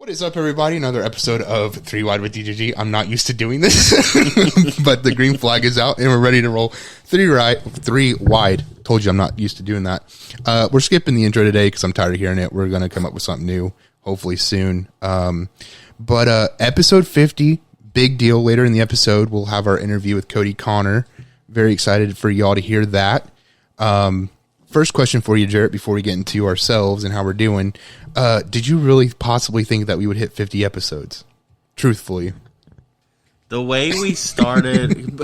What is up, everybody? Another episode of 3 Wide with DJG. I'm not used to doing this, but the green flag is out, and we're ready to roll 3 wide. Told you I'm not used to doing that. We're skipping the intro today because I'm tired of hearing it. We're going to come up with something new, hopefully soon. But episode 50, big deal. Later in the episode, we'll have our interview with Kodie Connor. Very excited for y'all to hear that. First question for you, Jarrett, before we get into ourselves and how we're doing. Did you really possibly think that we would hit 50 episodes? Truthfully. The way we started,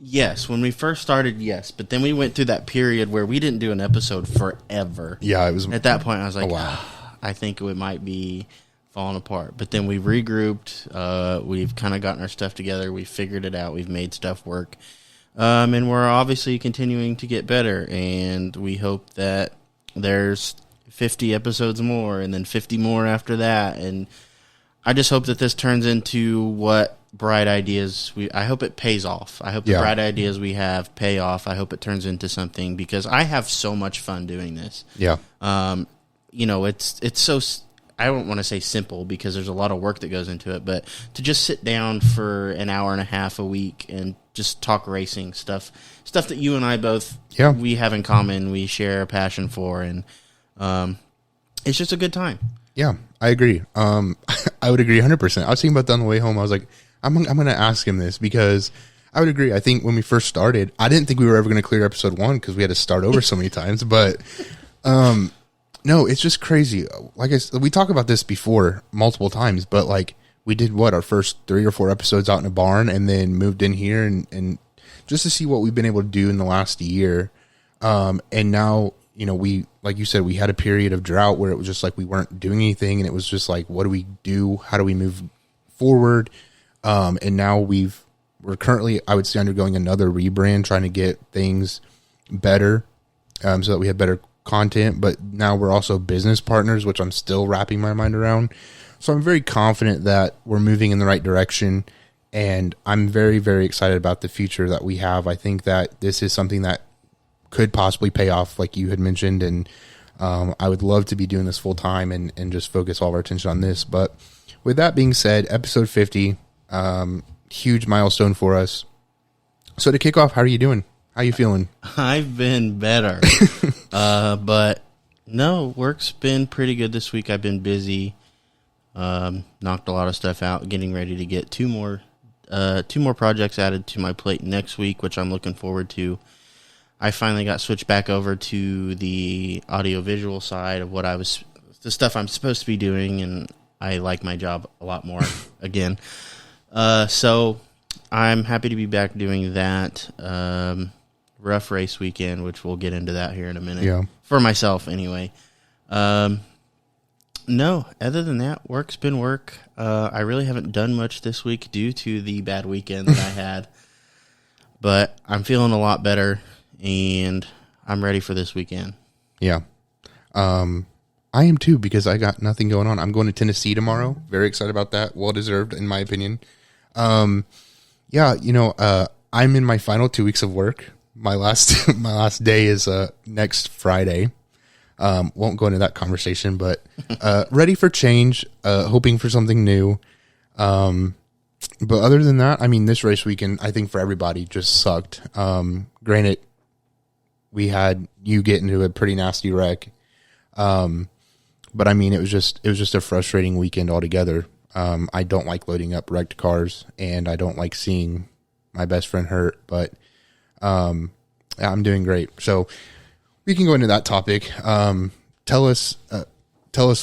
yes. When we first started, yes. But then we went through that period where we didn't do an episode forever. Yeah, it was. At that point, I was like, oh, wow. I think it might be falling apart. But then we regrouped. We've kind of gotten our stuff together. We figured it out. We've made stuff work. And we're obviously continuing to get better, and we hope that there's 50 episodes more and then 50 more after that. And I just hope that this turns into what bright ideas I hope it pays off. I hope the bright ideas we have pay off. I hope it turns into something, because I have so much fun doing this. Yeah. You know, it's so, I don't want to say simple because there's a lot of work that goes into it, but to just sit down for an hour and a half a week and just talk racing stuff that you and I both, we have in common, we share a passion for, and it's just a good time. Yeah, I agree. I would agree 100%. I was thinking about that on the way home. I was like, I'm going to ask him this, because I would agree. I think when we first started, I didn't think we were ever going to clear episode 1 because we had to start over so many times, but no, it's just crazy. Like we talked about this before multiple times, but like we did our first 3 or 4 episodes out in a barn, and then moved in here and just to see what we've been able to do in the last year. And now, you know, we, like you said, we had a period of drought where it was just like we weren't doing anything, and it was just like, what do we do? How do we move forward? And now we're currently, I would say, undergoing another rebrand, trying to get things better, so that we have better content. But now we're also business partners, which I'm still wrapping my mind around. So I'm very confident that we're moving in the right direction, and I'm very, very excited about the future that we have. I think that this is something that could possibly pay off, like you had mentioned, and I would love to be doing this full time and just focus all of our attention on this. But with that being said, episode 50, huge milestone for us. So to kick off, how are you doing? How are you feeling? I've been better, but no, work's been pretty good this week. I've been busy. Knocked a lot of stuff out, getting ready to get two more projects added to my plate next week, which I'm looking forward to. I finally got switched back over to the audio-visual side of the stuff I'm supposed to be doing, and I like my job a lot more again. So I'm happy to be back doing that. Rough race weekend, which we'll get into that here in a minute. Yeah. For myself, anyway. No, other than that, work's been work. I really haven't done much this week due to the bad weekend that I had. But I'm feeling a lot better, and I'm ready for this weekend. Yeah. I am too, because I got nothing going on. I'm going to Tennessee tomorrow. Very excited about that. Well deserved, in my opinion. Yeah, you know, I'm in my final 2 weeks of work. My last day is next Friday. Won't go into that conversation, but ready for change, hoping for something new. But other than that, I mean, this race weekend, I think for everybody, just sucked. Granted, we had you get into a pretty nasty wreck. But I mean, it was just a frustrating weekend altogether. I don't like loading up wrecked cars, and I don't like seeing my best friend hurt, but yeah, I'm doing great. So we can go into that topic. Tell us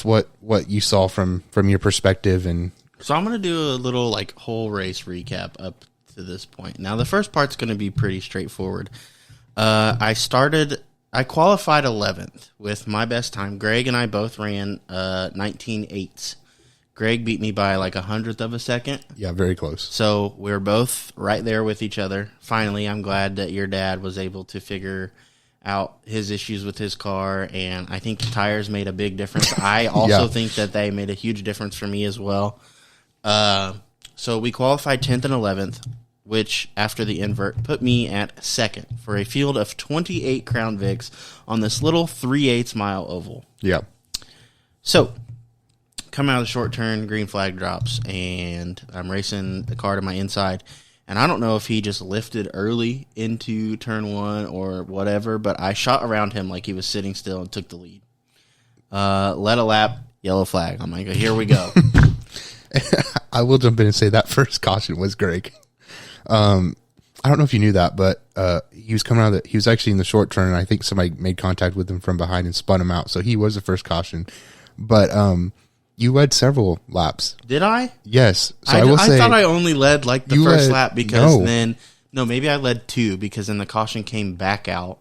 what you saw from your perspective. And so I'm going to do a little like whole race recap up to this point. Now the first part's going to be pretty straightforward. I qualified 11th with my best time. Greg and I both ran 19.8s. Greg beat me by like 100th of a second. Yeah, very close. So we're both right there with each other. Finally, I'm glad that your dad was able to figure out his issues with his car, and I think the tires made a big difference. I also think that they made a huge difference for me as well. So we qualified 10th and 11th, which after the invert put me at second for a field of 28 Crown Vics on this little 3/8 mile oval. Yeah. So come out of the short turn, green flag drops, and I'm racing the car to my inside. And I don't know if he just lifted early into turn 1 or whatever, but I shot around him like he was sitting still and took the lead. Led a lap, yellow flag. I'm like, here we go. I will jump in and say that first caution was Greg. I don't know if you knew that, but he was coming out he was actually in the short turn, and I think somebody made contact with him from behind and spun him out. So he was the first caution. But you led several laps. Did I? Yes. So I will say, thought I only led like the first lap because maybe I led 2 because then the caution came back out.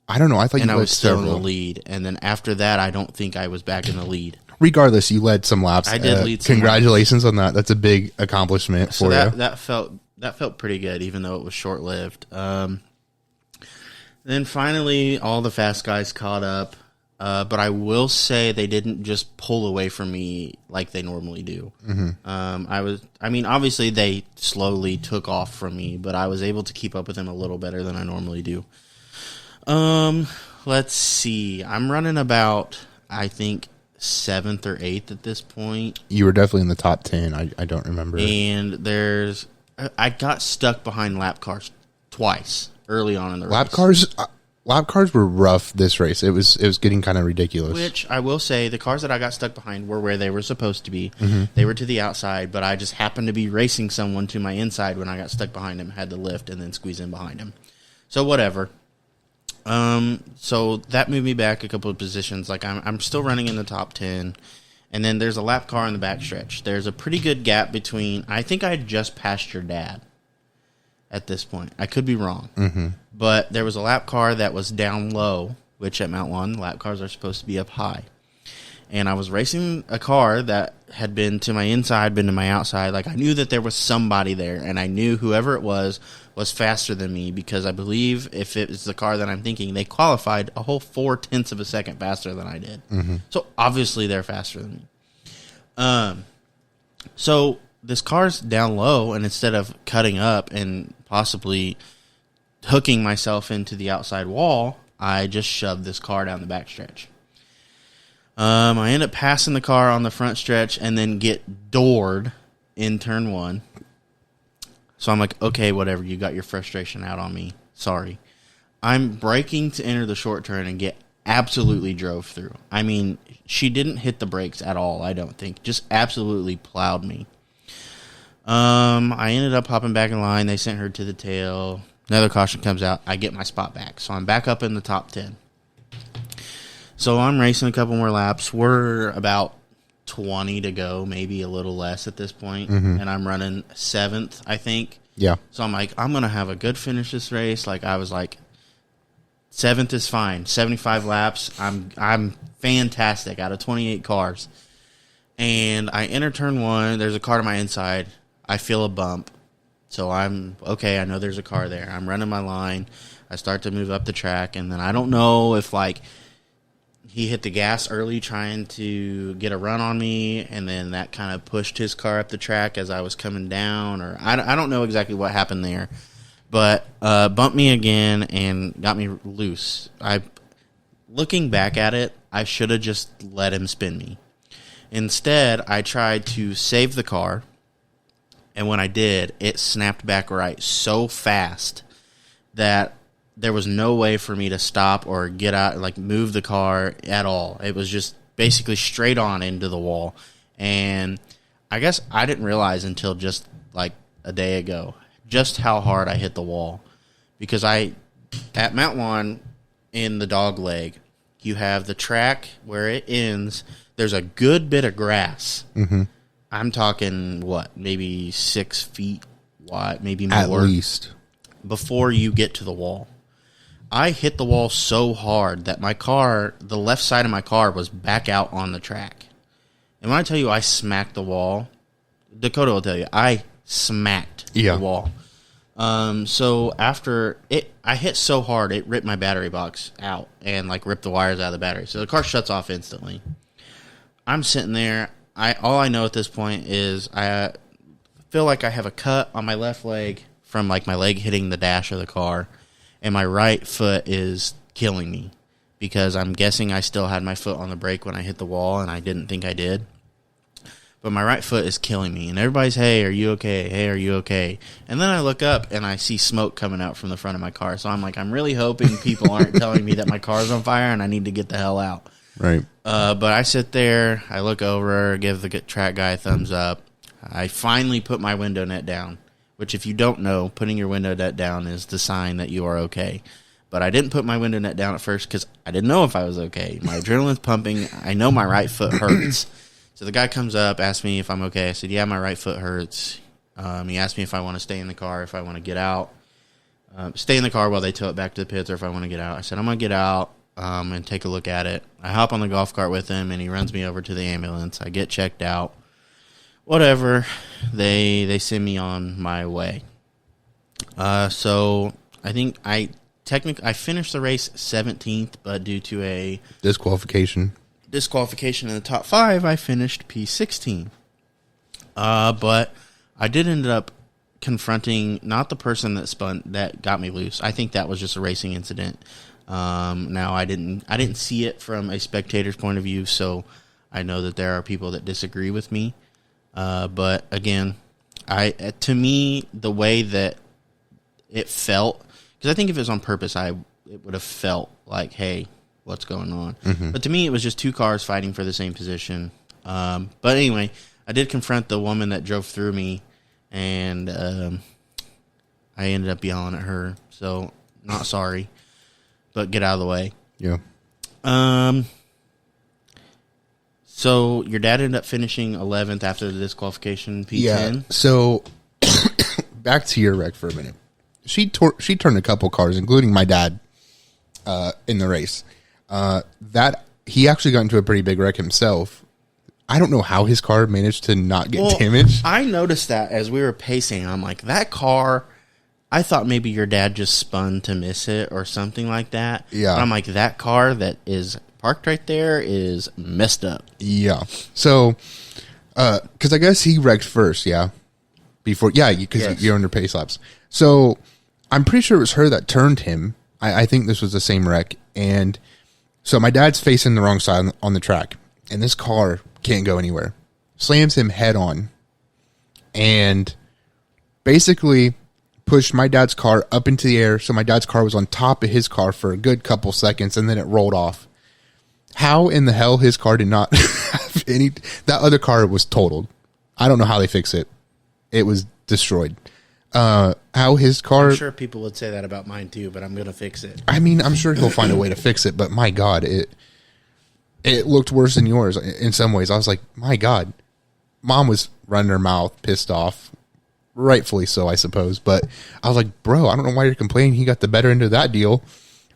I don't know. I thought you led I was still several. in the lead. And then after that, I don't think I was back in the lead. Regardless, you led some laps. I did lead some congratulations on that. That's a big accomplishment for you. That felt pretty good, even though it was short-lived. Then finally, all the fast guys caught up. But I will say they didn't just pull away from me like they normally do. Mm-hmm. Obviously they slowly took off from me, but I was able to keep up with them a little better than I normally do. Let's see. I'm running about, I think, 7th or 8th at this point. You were definitely in the top 10. I don't remember. And I got stuck behind lap cars twice early on in the race. Lap cars were rough this race. It was getting kind of ridiculous. Which I will say, the cars that I got stuck behind were where they were supposed to be. Mm-hmm. They were to the outside, but I just happened to be racing someone to my inside when I got stuck behind him, had to lift and then squeeze in behind him. So whatever. So that moved me back a couple of positions. Like I'm still running in the top 10. And then there's a lap car in the backstretch. There's a pretty good gap between. I think I had just passed your dad at this point. I could be wrong. Mm-hmm. But there was a lap car that was down low, which at Mount 1, lap cars are supposed to be up high. And I was racing a car that had been to my inside, been to my outside. Like, I knew that there was somebody there, and I knew whoever it was faster than me, because I believe if it was the car that I'm thinking, they qualified a whole 0.4 of a second faster than I did. Mm-hmm. So obviously they're faster than me. So this car's down low, and instead of cutting up and possibly hooking myself into the outside wall, I just shoved this car down the backstretch. I end up passing the car on the front stretch and then get doored in turn 1. So I'm like, okay, whatever. You got your frustration out on me. Sorry. I'm braking to enter the short turn and get absolutely drove through. I mean, she didn't hit the brakes at all, I don't think. Just absolutely plowed me. I ended up hopping back in line. They sent her to the tail. Another caution comes out. I get my spot back. So I'm back up in the top 10. So I'm racing a couple more laps. We're about 20 to go, maybe a little less at this point. Mm-hmm. And I'm running 7th, I think. Yeah. So I'm like, I'm going to have a good finish this race. Like, I was like, 7th is fine. 75 laps. I'm fantastic out of 28 cars. And I enter turn 1. There's a car to my inside. I feel a bump. So I'm, okay, I know there's a car there. I'm running my line. I start to move up the track. And then I don't know if, like, he hit the gas early trying to get a run on me, and then that kind of pushed his car up the track as I was coming down. Or I don't know exactly what happened there. But bumped me again and got me loose. Looking back at it, I should have just let him spin me. Instead, I tried to save the car, and when I did, it snapped back right so fast that there was no way for me to stop or get out, like move the car at all. It was just basically straight on into the wall. And I guess I didn't realize until just like a day ago just how hard I hit the wall. Because at Mount 1 in the dog leg, you have the track where it ends. There's a good bit of grass. Mm-hmm. I'm talking, maybe 6 feet wide, maybe more. At least. Before you get to the wall. I hit the wall so hard that my car, the left side of my car, was back out on the track. And when I tell you I smacked the wall, Dakota will tell you, I smacked the wall. So after I hit so hard, it ripped my battery box out and like ripped the wires out of the battery. So the car shuts off instantly. I'm sitting there. All I know at this point is I feel like I have a cut on my left leg from like my leg hitting the dash of the car. And my right foot is killing me because I'm guessing I still had my foot on the brake when I hit the wall, and I didn't think I did. but my right foot is killing me. And everybody's, hey, are you okay? Hey, are you okay? And then I look up and I see smoke coming out from the front of my car. So I'm like, I'm really hoping people aren't telling me that my car's on fire and I need to get the hell out. Right. But I sit there, I look over, give the track guy a thumbs up. I finally put my window net down, which if you don't know, putting your window net down is the sign that you are okay. But I didn't put my window net down at first because I didn't know if I was okay. My adrenaline's pumping. I know my right foot hurts. So the guy comes up, asks me if I'm okay. I said, yeah, my right foot hurts. He asked me if I want to stay in the car, if I want to get out. Stay in the car while they tow it back to the pits, or if I want to get out. I said, I'm going to get out and take a look at it. I hop on the golf cart with him, and he runs me over to the ambulance. I get checked out. Whatever. They send me on my way. So I think I finished the race 17th, but due to a disqualification in the top 5, I finished P16. But I did end up confronting not the person that got me loose. I think that was just a racing incident. Now I didn't see it from a spectator's point of view, so I know that there are people that disagree with me. But again, to me, the way that it felt, because I think if it was on purpose, it would have felt like, hey, what's going on? Mm-hmm. But to me, it was just two cars fighting for the same position. But anyway, I did confront the woman that drove through me, and I ended up yelling at her. So, not sorry, but get out of the way. Yeah. So, your dad ended up finishing 11th after the disqualification, P10? Yeah, so back to your wreck for a minute. She turned a couple cars, including my dad, in the race. That he actually got into a pretty big wreck himself. I don't know how his car managed to not get damaged. I noticed that as we were pacing. I'm like, that car, I thought maybe your dad just spun to miss it or something like that. Yeah. But I'm like, that car that is parked right there is messed up. Yeah. So, because I guess he wrecked first, yeah? Because yes, you're under pace laps. So, I'm pretty sure it was her that turned him. I think this was the same wreck. And so my dad's facing the wrong side on the track, and this car can't go anywhere. Slams him head on and basically pushed my dad's car up into the air. So my dad's car was on top of his car for a good couple seconds, and then it rolled off. How in the hell his car did not have any... That other car was totaled. I don't know how they fix it. It was destroyed. How his car... I'm sure people would say that about mine too, but I'm going to fix it. I mean, I'm sure he'll find a way to fix it, but my God, it looked worse than yours in some ways. I was like, my God. Mom was running her mouth, pissed off. Rightfully so, I suppose. But I was like, bro, I don't know why you're complaining. He got the better end of that deal.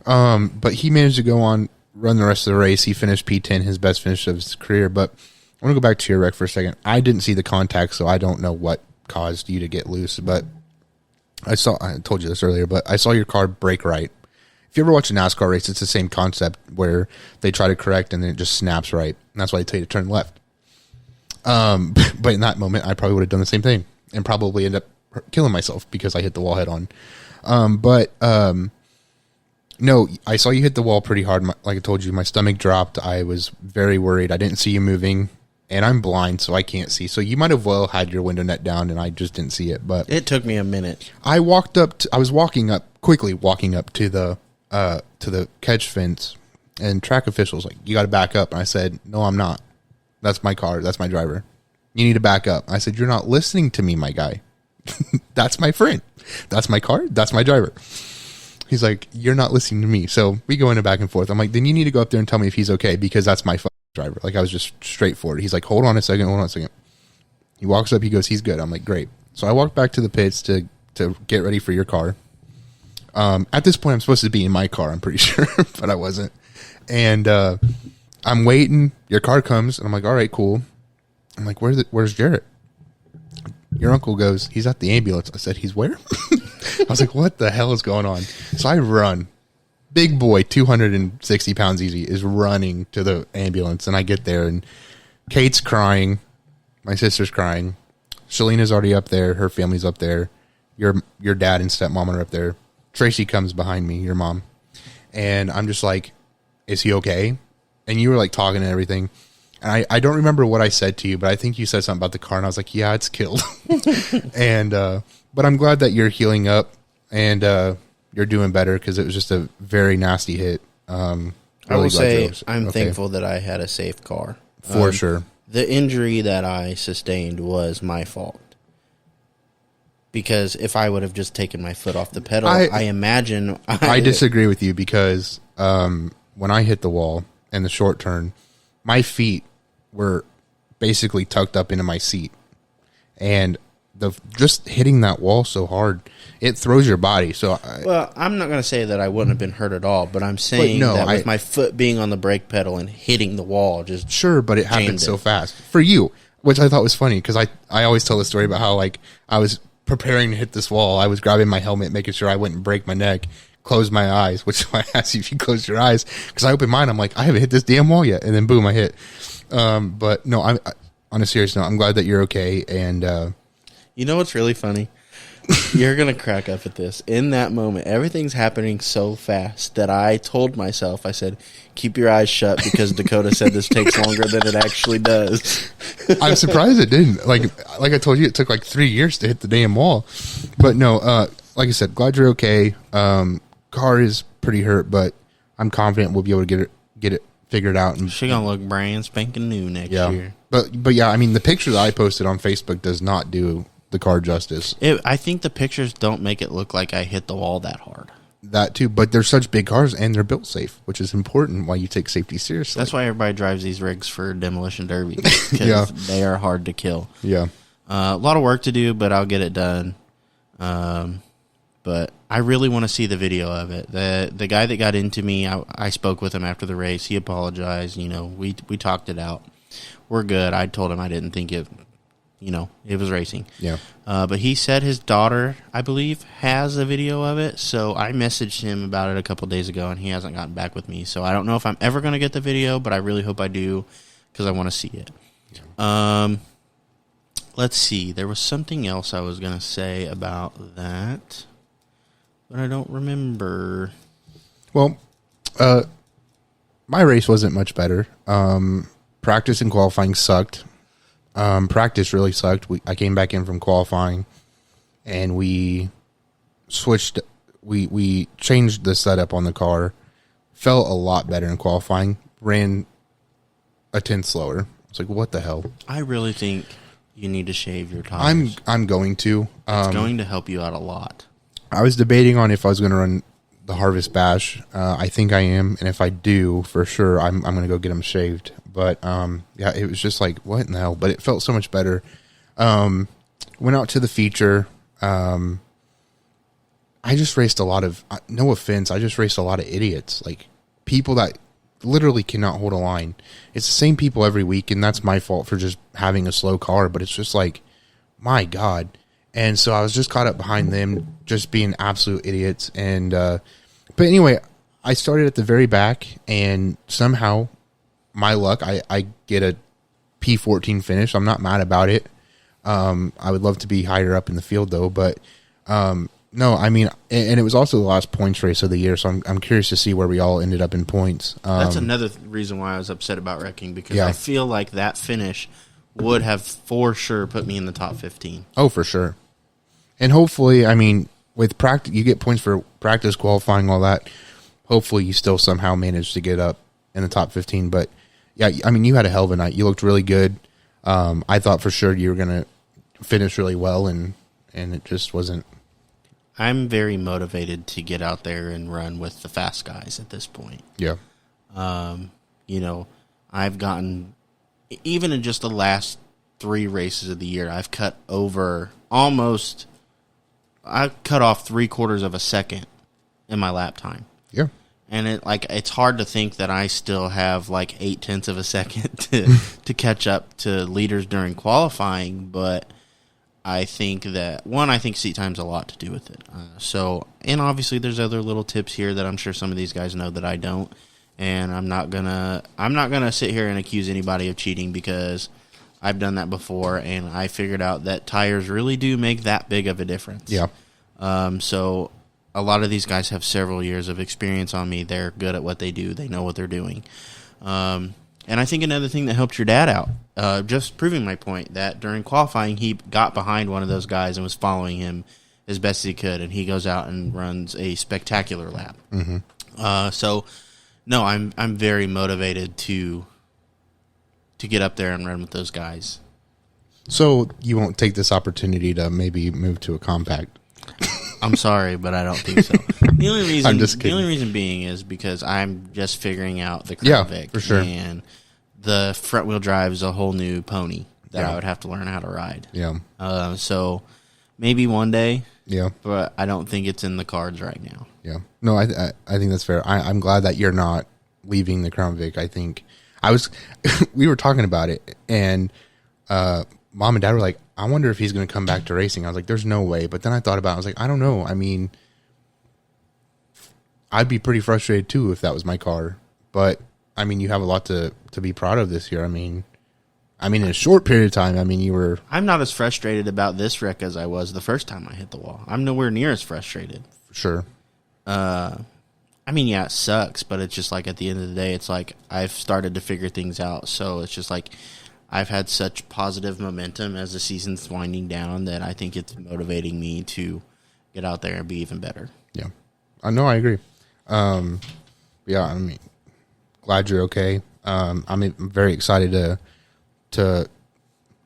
But he managed to go on, run the rest of the race. He finished P10, his best finish of his career. But I want to go back to your wreck for a second. I didn't see the contact, so I don't know what caused you to get loose. But I told you this earlier, but I saw your car brake right. If you ever watch a NASCAR race, it's the same concept where they try to correct and then it just snaps right. And that's why they tell you to turn left. But in that moment, I probably would have done the same thing and probably end up killing myself because I hit the wall head on. No, I saw you hit the wall pretty hard. Like I told you, my stomach dropped. I was very worried. I didn't see you moving, and I'm blind, so I can't see. So you might have well had your window net down, and I just didn't see it. But it took me a minute. I was quickly walking up to the catch fence, and track officials like, you got to back up. And I said, no, I'm not. That's my car. That's my driver. You need to back up. I said, you're not listening to me, my guy. That's my friend. That's my car. That's my driver. He's like, you're not listening to me. So we go into back and forth. I'm like, then you need to go up there and tell me if he's okay, because that's my driver. Like, I was just straightforward. He's like, hold on a second. He walks up. He goes, he's good. I'm like, great. So I walked back to the pits to get ready for your car. At this point, I'm supposed to be in my car, I'm pretty sure, but I wasn't. And I'm waiting. Your car comes, and I'm like, all right, cool. I'm like, where's Jarrett? Your uncle goes, he's at the ambulance. I said, he's where? I was like, what the hell is going on? So I run. Big boy, 260 pounds easy, is running to the ambulance, and I get there, and Kate's crying. My sister's crying. Shalina's already up there. Her family's up there. Your dad and stepmom are up there. Tracy comes behind me, your mom. And I'm just like, is he okay? And you were like talking and everything. And I don't remember what I said to you, but I think you said something about the car, and I was like, yeah, it's killed. And but I'm glad that you're healing up and you're doing better, because it was just a very nasty hit. I will say I'm thankful that I had a safe car. For sure. The injury that I sustained was my fault. Because if I would have just taken my foot off the pedal, I imagine... I disagree with you, because when I hit the wall in the short turn, my feet were basically tucked up into my seat. And just hitting that wall so hard, it throws your body. So I'm not going to say that I wouldn't have been hurt at all, but I'm saying that with my foot being on the brake pedal and hitting the wall, just sure, but it happened so fast for you, which I thought was funny, because I always tell the story about how, like, I was preparing to hit this wall. I was grabbing my helmet, making sure I wouldn't break my neck, close my eyes, which is why I asked you if you closed your eyes, because I opened mine. I'm like, I haven't hit this damn wall yet, and then boom, I hit. But no, I on a serious note, I'm glad that you're okay. And you know what's really funny? You're going to crack up at this. In that moment, everything's happening so fast that I told myself, I said, keep your eyes shut, because Dakota said this takes longer than it actually does. I'm surprised it didn't. Like I told you, it took like 3 years to hit the damn wall. But no, like I said, glad you're okay. Car is pretty hurt, but I'm confident we'll be able to get it figured out. And she's going to look brand spanking new next year. But yeah, I mean, the picture that I posted on Facebook does not do the car justice. I think the pictures don't make it look like I hit the wall that hard. That too, but they're such big cars and they're built safe, which is important while you take safety seriously. That's why everybody drives these rigs for demolition derby, because they are hard to kill. Yeah. A lot of work to do, but I'll get it done. But I really want to see the video of it. The guy that got into me, I spoke with him after the race. He apologized. You know, we talked it out. We're good. I told him I didn't think it. You know, it was racing. Yeah. But he said his daughter, I believe, has a video of it. So I messaged him about it a couple days ago, and he hasn't gotten back with me. So I don't know if I'm ever going to get the video, but I really hope I do, because I want to see it. Yeah. Let's see. There was something else I was going to say about that, but I don't remember. Well, my race wasn't much better. Practice and qualifying sucked. Practice really sucked. I came back in from qualifying, and we switched. We changed the setup on the car. Felt a lot better in qualifying. Ran a tenth slower. It's like, what the hell? I really think you need to shave your tires. I'm going to. It's going to help you out a lot. I was debating on if I was going to run the Harvest Bash. I think I am, and if I do, for sure, I'm going to go get them shaved. But yeah, it was just like, what in the hell? But it felt so much better. Went out to the feature. I just raced a lot of, no offense, I just raced a lot of idiots, like people that literally cannot hold a line. It's the same people every week, and that's my fault for just having a slow car. But it's just like, my God. And so I was just caught up behind them, just being absolute idiots. And but anyway, I started at the very back, and somehow, my luck, I get a P14 finish. I'm not mad about it. I would love to be higher up in the field, though. But no, I mean, and it was also the last points race of the year, so I'm curious to see where we all ended up in points. That's another reason why I was upset about wrecking, because I feel like that finish would have for sure put me in the top 15. Oh, for sure. And hopefully, I mean, with practice, you get points for practice, qualifying, all that. Hopefully, you still somehow manage to get up in the top 15. But yeah, I mean, you had a hell of a night. You looked really good. I thought for sure you were going to finish really well, and it just wasn't. I'm very motivated to get out there and run with the fast guys at this point. Yeah. You know, I've gotten, even in just the last 3 races of the year, I've cut over almost, I cut off 3/4 of a second in my lap time. Yeah. And it's hard to think that I still have like 0.8 of a second to catch up to leaders during qualifying, but I think that, I think seat time's a lot to do with it. And obviously there's other little tips here that I'm sure some of these guys know that I don't, and I'm not gonna sit here and accuse anybody of cheating, because I've done that before, and I figured out that tires really do make that big of a difference. Yeah. So a lot of these guys have several years of experience on me. They're good at what they do. They know what they're doing. And I think another thing that helped your dad out, just proving my point, that during qualifying he got behind one of those guys and was following him as best as he could, and he goes out and runs a spectacular lap. So, no, I'm very motivated to get up there and run with those guys. So you won't take this opportunity to maybe move to a compact? I'm sorry, but I don't think so. The only reason, I'm just kidding. The only reason being is because I'm just figuring out the Crown Vic. For sure. And the front wheel drive is a whole new pony that I would have to learn how to ride. Yeah. So maybe one day. Yeah. But I don't think it's in the cards right now. Yeah. No, I think that's fair. I'm glad that you're not leaving the Crown Vic. I think we were talking about it, and Mom and Dad were like, I wonder if he's going to come back to racing. I was like, there's no way. But then I thought about it. I was like, I don't know. I mean, I'd be pretty frustrated too if that was my car. But I mean, you have a lot to be proud of this year. I mean, in a short period of time, I mean, you were. I'm not as frustrated about this wreck as I was the first time I hit the wall. I'm nowhere near as frustrated. For sure. I mean, yeah, it sucks, but it's just like at the end of the day, it's like I've started to figure things out. So it's just like I've had such positive momentum as the season's winding down that I think it's motivating me to get out there and be even better. Yeah. No, I agree. Yeah, I mean, glad you're okay. I'm very excited to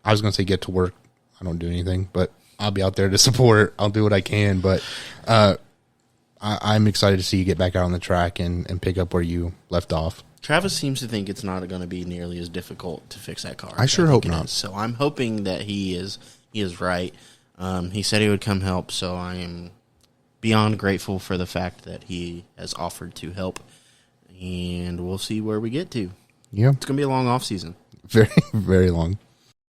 I was going to say get to work. I don't do anything, but I'll be out there to support. I'll do what I can, but I'm excited to see you get back out on the track and pick up where you left off. Travis seems to think it's not going to be nearly as difficult to fix that car. I sure hope not. So I'm hoping that he is right. He said he would come help, so I am beyond grateful for the fact that he has offered to help, and we'll see where we get to. Yeah. It's going to be a long off season. Very, very long.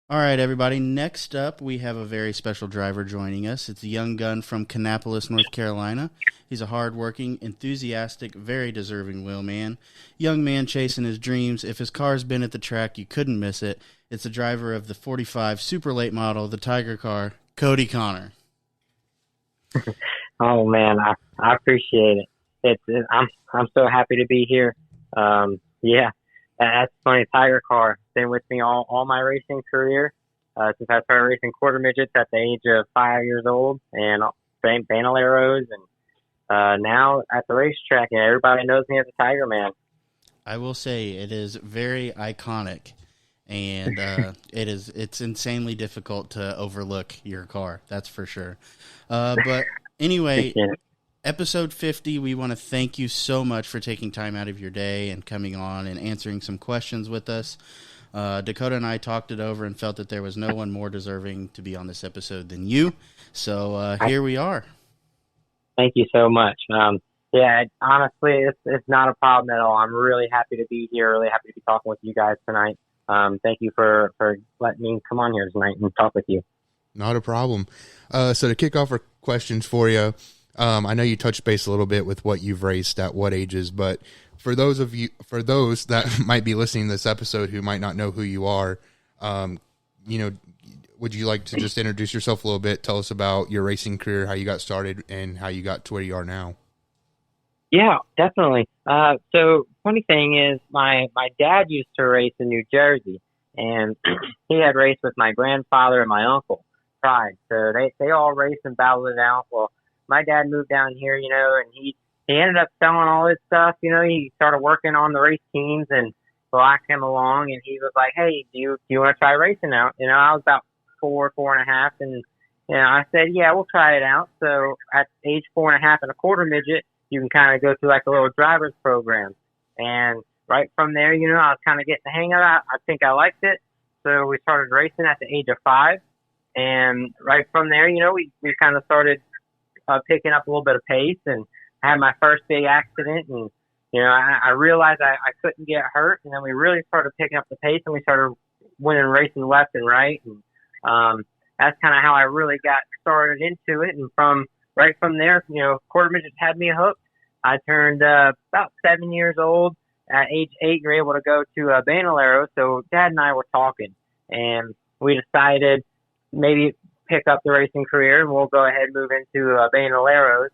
All right, everybody. Next up, we have a very special driver joining us. It's a young gun from Kannapolis, North Carolina. He's a hardworking, enthusiastic, very deserving wheelman. Young man chasing his dreams. If his car's been at the track, you couldn't miss it. It's the driver of the 45 Super Late model, the Tiger car, Kodie Connor. Oh man, I appreciate it. I'm so happy to be here. Yeah, that's funny. Tiger car been with me all my racing career since I started racing quarter midgets at the age of 5 years old, and Bandoleros, and now at the racetrack, and everybody knows me as a Tiger man. I will say it is very iconic, and it's insanely difficult to overlook your car. That's for sure. But anyway, episode 50, we want to thank you so much for taking time out of your day and coming on and answering some questions with us. Dakota and I talked it over and felt that there was no one more deserving to be on this episode than you. So here we are. Thank you so much. Yeah, honestly, it's not a problem at all. I'm really happy to be here, really happy to be talking with you guys tonight. Thank you for letting me come on here tonight and talk with you. Not a problem. So to kick off our questions for you, I know you touched base a little bit with what you've raced at what ages, but for those that might be listening to this episode who might not know who you are, would you like to just introduce yourself a little bit? Tell us about your racing career, how you got started, and how you got to where you are now. Yeah, definitely. So funny thing is my dad used to race in New Jersey, and he had raced with my grandfather and my uncle, Pride. So they all raced and battled it out. Well, my dad moved down here, and he ended up selling all his stuff. He started working on the race teams, and so I came along, and he was like, "Hey, do you want to try racing out?" I was about 4.5, and I said, "Yeah, we'll try it out." So at age 4.5 and a quarter midget, you can kind of go through like a little driver's program, and right from there, I was kind of getting the hang of it. I think I liked it, so we started racing at the age of 5, and right from there, we kind of started picking up a little bit of pace, and I had my first big accident, and I realized I couldn't get hurt, and then we really started picking up the pace, and we started winning racing left and right, and that's kind of how I really got started into it. And right from there, quarter midgets had me hooked. I turned about 7 years old. At age 8, you're able to go to Bandolero. So Dad and I were talking, and we decided maybe pick up the racing career, and we'll go ahead and move into Bandoleros.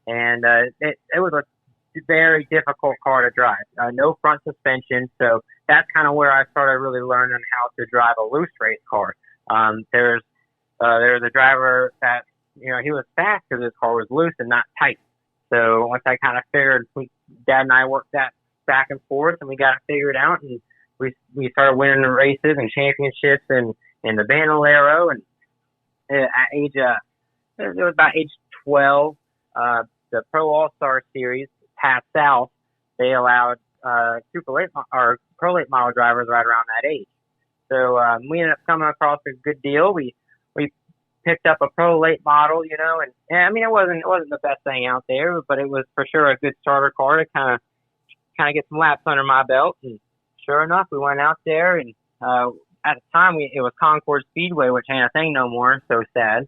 And it was a very difficult car to drive. No front suspension, so that's kind of where I started really learning how to drive a loose race car. There's a driver that, you know, he was fast because his car was loose and not tight. So once I kind of figured, Dad and I worked that back and forth, and we got it figured out, and we started winning the races and championships and in the Bandolero. And at age it was about age 12, the Pro All-Star Series, Pat South, they allowed super late or pro late model drivers right around that age. So we ended up coming across a good deal. We picked up a pro late model, you know, and I mean it wasn't the best thing out there, but it was for sure a good starter car to kind of get some laps under my belt. And sure enough, we went out there, and at the time it was Concord Speedway, which ain't a thing no more. So sad.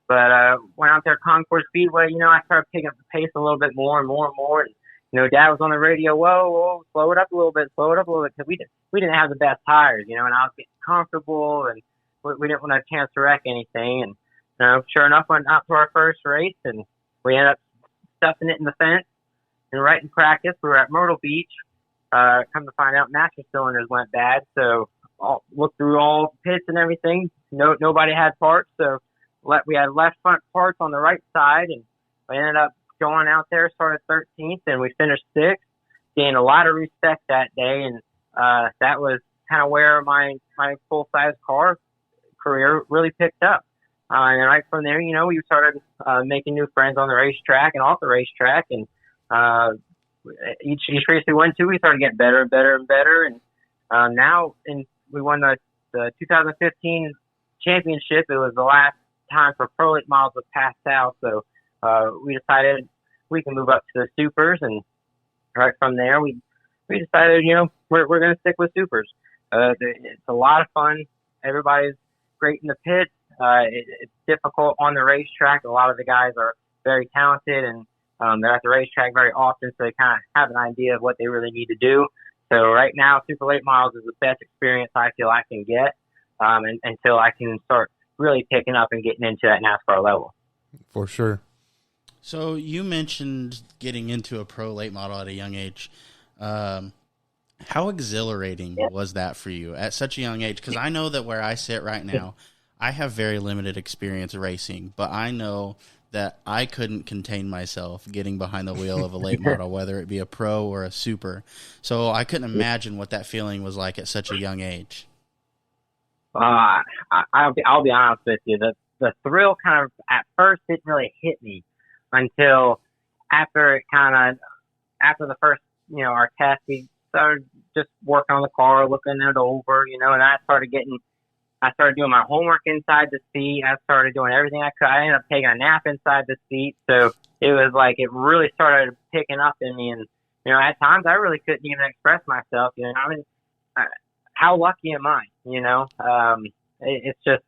But went out there at Concord Speedway, you know, I started picking up the pace a little bit more and more and more. And, you know, Dad was on the radio, whoa, slow it up a little bit, because we didn't have the best tires, you know, and I was getting comfortable, and we didn't want a chance to wreck anything. And, you know, sure enough, went out to our first race, and we ended up stuffing it in the fence. And right in practice, we were at Myrtle Beach. Come to find out, master cylinders went bad, so looked through all pits and everything. Nobody had parts, so we had left front parts on the right side, and we ended up going out there, started 13th, and we finished 6th. Gained a lot of respect that day, and that was kind of where my full-size car career really picked up. And right from there, you know, we started making new friends on the racetrack and off the racetrack, and each race we went to, we started getting better and better and better. And now, we won the 2015 championship. It was the last time for pro late models was passed out, so we decided we can move up to the supers, and right from there we decided, you know, we're going to stick with supers. It's a lot of fun. Everybody's great in the pits. It's difficult on the racetrack. A lot of the guys are very talented, and they're at the racetrack very often, so they kind of have an idea of what they really need to do. So right now, super late models is the best experience I feel I can get, until I can start really picking up and getting into that NASCAR level. For sure. So you mentioned getting into a pro late model at a young age. How exhilarating was that for you at such a young age? Because I know that where I sit right now, I have very limited experience racing, but I know that I couldn't contain myself getting behind the wheel of a late model, whether it be a pro or a super. So I couldn't imagine what that feeling was like at such a young age. I'll be honest with you. The thrill kind of at first didn't really hit me until after the first, you know, our test, we started just working on the car, looking it over, you know, and I started doing my homework inside the seat. I started doing everything I could. I ended up taking a nap inside the seat. So it was like it really started picking up in me. And, you know, at times I really couldn't even express myself. You know, I mean, how lucky am I? You know, it's just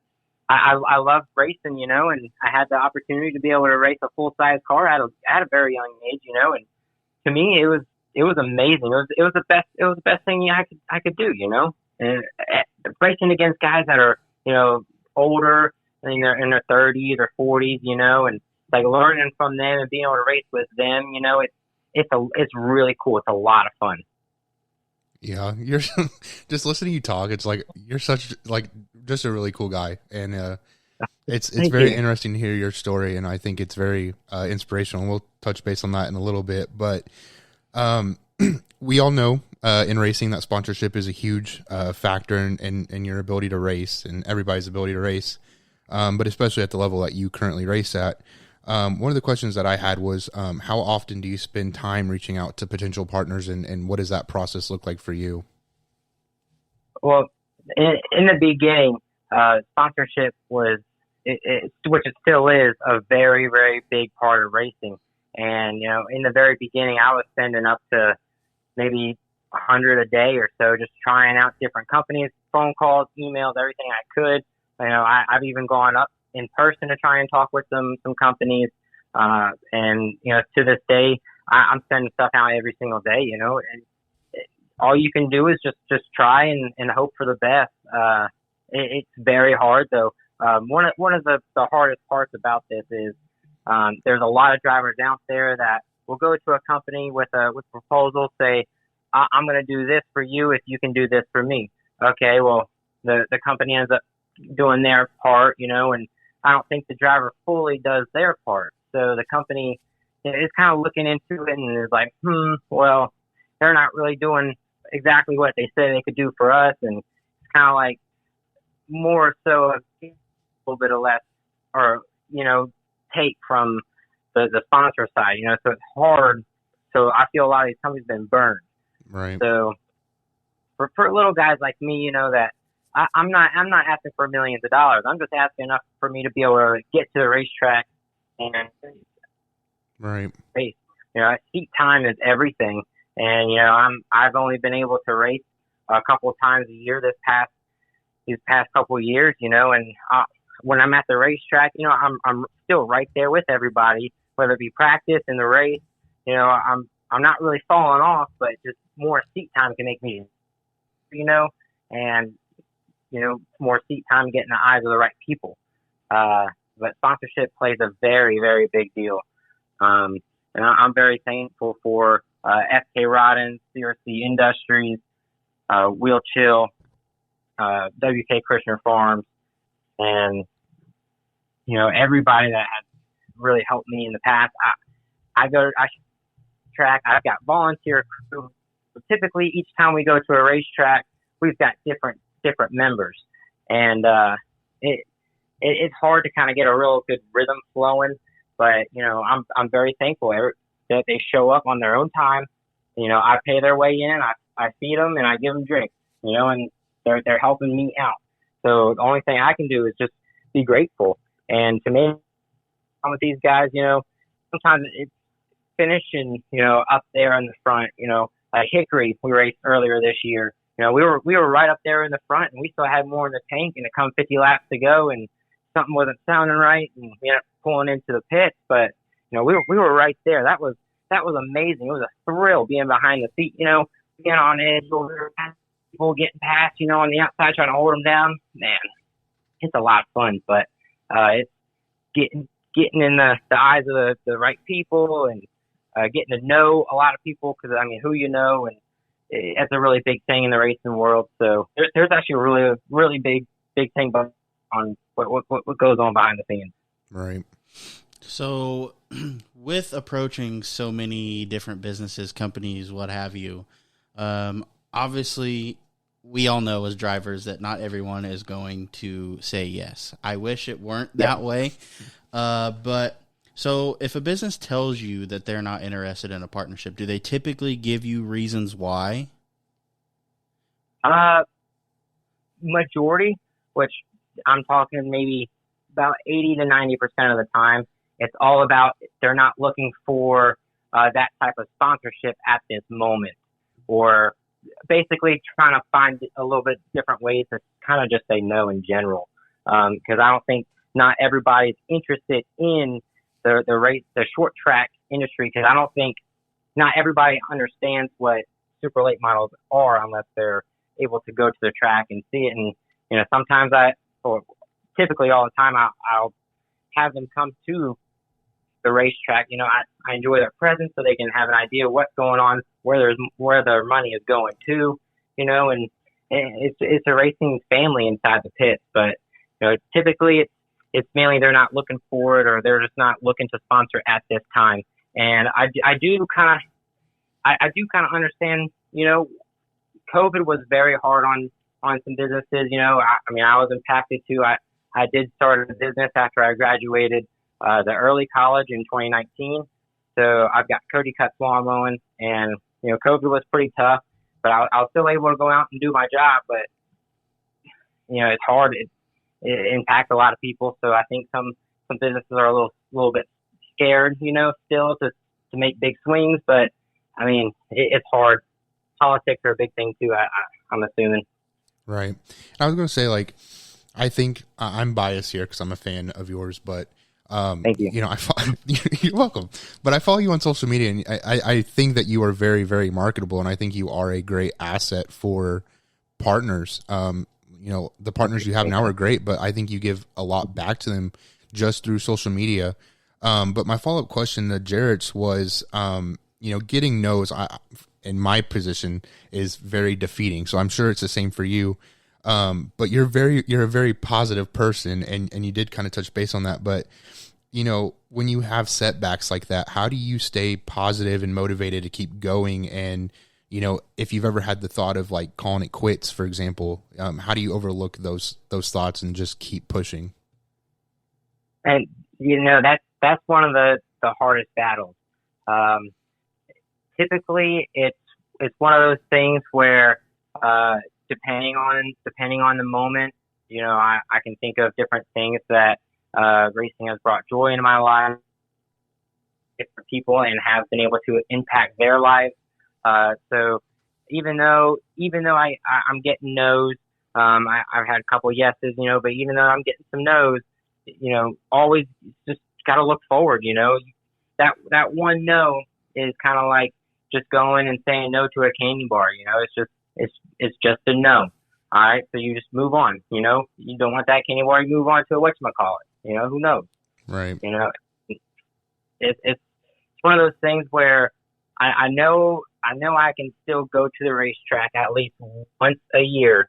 I love racing, you know, and I had the opportunity to be able to race a full-size car at a very young age, you know, and to me it was amazing. It was the best thing I could do, you know. And racing against guys that are, you know, older, in their 30s or 40s, you know, and like learning from them and being able to race with them, you know, it's really cool. It's a lot of fun. Yeah, you're just listening to you talk. It's like you're just a really cool guy, and it's very interesting to hear your story, and I think it's very inspirational. We'll touch base on that in a little bit, but we all know in racing that sponsorship is a huge factor in your ability to race and everybody's ability to race, but especially at the level that you currently race at. One of the questions that I had was, how often do you spend time reaching out to potential partners, and what does that process look like for you? Well, in the beginning, sponsorship was, which it still is, a very, very big part of racing. And, you know, in the very beginning, I was sending up to maybe 100 a day or so, just trying out different companies, phone calls, emails, everything I could. You know, I've even gone up in person to try and talk with some companies. And, you know, to this day, I'm sending stuff out every single day, you know, and all you can do is just try and hope for the best. It's very hard though. One of the hardest parts about this is, there's a lot of drivers out there that we'll go to a company with a proposal, say, I'm going to do this for you if you can do this for me. Okay, well, the company ends up doing their part, and I don't think the driver fully does their part. So the company is kind of looking into it and is like, well, they're not really doing exactly what they say they could do for us. And it's kind of like more so a little bit of less, or, take from the sponsor side, so it's hard. So I feel a lot of these companies have been burned. Right. So for little guys like me, that I'm not asking for millions of dollars. I'm just asking enough for me to be able to get to the racetrack and right. race. Seat time is everything. And, I've only been able to race a couple of times a year these past couple of years, and when I'm at the racetrack, I'm still right there with everybody, whether it be practice in the race. I'm not really falling off, but just more seat time can make me, and, more seat time getting the eyes of the right people. But sponsorship plays a very, very big deal. And I'm very thankful for FK Rodden, CRC Industries, Wheel Chill, WK Christian Farms, and, everybody that has really helped me in the past. I track. I've got volunteer crew. So typically, each time we go to a racetrack, we've got different members, and it's hard to kind of get a real good rhythm flowing. But I'm very thankful that they show up on their own time. I pay their way in. I feed them and I give them drinks. And they're helping me out. So the only thing I can do is just be grateful. And to me, with these guys, sometimes it's finishing, up there in the front, like Hickory, we raced earlier this year. We were right up there in the front, and we still had more in the tank, and it come 50 laps to go, and something wasn't sounding right, and we ended up pulling into the pits. But we were right there. That was amazing. It was a thrill being behind the seat, being on edge, people getting past, on the outside, trying to hold them down. Man, it's a lot of fun, but it's getting in the eyes of the right people, and getting to know a lot of people, because who and that's a really big thing in the racing world. So there's actually a really big thing on what goes on behind the scenes. Right. So with approaching so many different businesses, companies, what have you, obviously we all know as drivers that not everyone is going to say yes. I wish it weren't that way. But so if a business tells you that they're not interested in a partnership, do they typically give you reasons why? Majority, which I'm talking maybe about 80 to 90% of the time, it's all about they're not looking for that type of sponsorship at this moment, or basically trying to find a little bit different ways to kind of just say no in general. Because I don't think not everybody's interested in the short track industry, because I don't think not everybody understands what super late models are unless they're able to go to the track and see it. And sometimes typically all the time I'll have them come to the racetrack. I enjoy their presence so they can have an idea of what's going on, where their money is going to, and it's a racing family inside the pits. But typically it's mainly they're not looking for it, or they're just not looking to sponsor at this time. And I do kind of understand. COVID was very hard on some businesses. I was impacted too. I did start a business after I graduated the early college in 2019. So I've got Kodie Cuts Lawn Mowing, and COVID was pretty tough, but I was still able to go out and do my job. But it's hard. It impacts a lot of people. So I think some businesses are a little bit scared, still to make big swings. But it's hard. Politics are a big thing too, I'm assuming. Right. I was going to say, I think I'm biased here because I'm a fan of yours, but thank you. You're welcome. But I follow you on social media, and I think that you are very, very marketable, and I think you are a great asset for partners. The partners you have now are great, but I think you give a lot back to them just through social media. But my follow-up question to Jarrett's was, getting no's in my position is very defeating. So I'm sure it's the same for you. But you're a very positive person, and you did kind of touch base on that. But, when you have setbacks like that, how do you stay positive and motivated to keep going? And, if you've ever had the thought of like calling it quits, for example, how do you overlook those thoughts and just keep pushing? And, that's one of the hardest battles. Typically it's one of those things where, depending on the moment, I can think of different things that, racing has brought joy into my life, different people, and have been able to impact their lives. So even though I'm getting no's, I've had a couple yeses, but even though I'm getting some no's, always just got to look forward. That one no is kind of like just going and saying no to a candy bar. It's just a no. All right, so you just move on. You don't want that candy bar, you move on to a whatchamacallit. Who knows? Right. It's one of those things where I know I can still go to the racetrack at least once a year,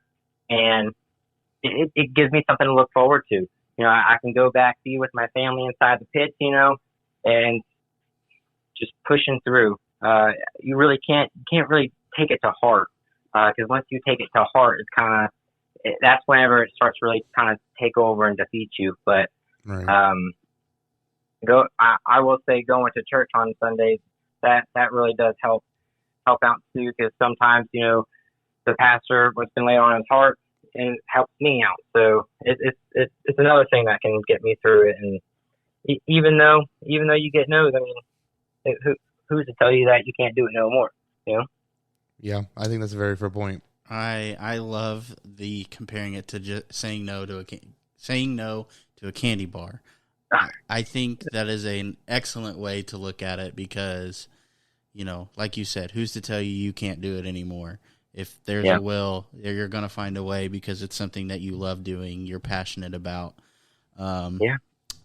and it gives me something to look forward to. I can go back, be with my family inside the pits, and just pushing through. You really can't really take it to heart, because once you take it to heart, that's whenever it starts really kind of take over and defeat you. But right. I will say going to church on Sundays, that really does help out too, because sometimes the pastor what's been laid on his heart and helps me out. So it's another thing that can get me through it. And even though you get no's, I mean, who's to tell you that you can't do it no more? Yeah, I think that's a very fair point. I love the comparing it to just saying no to a candy bar. I think that is an excellent way to look at it because, like you said, who's to tell you can't do it anymore? If there's a will, you're going to find a way because it's something that you love doing, you're passionate about.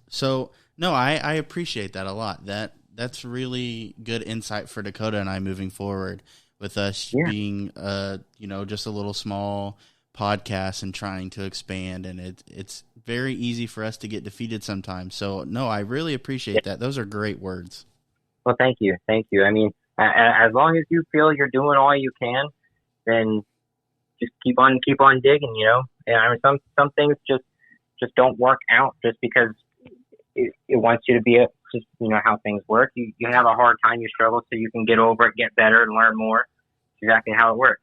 So, no, I appreciate that a lot. That's really good insight for Dakota and I moving forward with us being, just a little small podcast and trying to expand. And it's very easy for us to get defeated sometimes. So, no, I really appreciate that. Those are great words. Well, thank you. I mean, as long as you feel you're doing all you can, then just keep on digging, And I mean, some things just don't work out just because it wants you to be just how things work. You have a hard time, you struggle, so you can get over it, get better, and learn more. It's exactly how it works.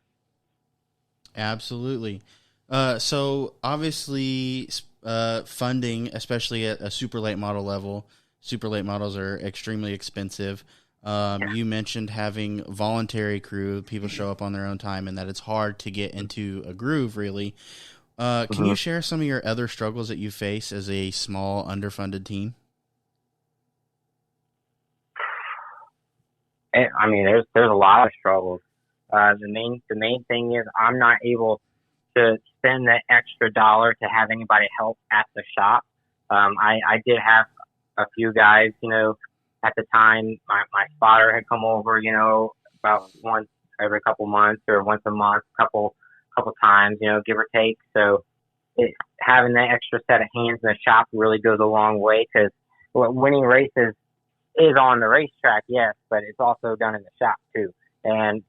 Absolutely. So obviously, funding, especially at a super late model level, super late models are extremely expensive. You mentioned having voluntary crew, people show up on their own time, and that it's hard to get into a groove, really. Can you share some of your other struggles that you face as a small, underfunded team? I mean, there's a lot of struggles. The main thing is I'm not able to spend the extra dollar to have anybody help at the shop. I did have a few guys, at the time. My spotter had come over, about once every couple months or once a month, couple times, give or take. So having that extra set of hands in the shop really goes a long way, because winning races is on the racetrack, yes, but it's also done in the shop too. And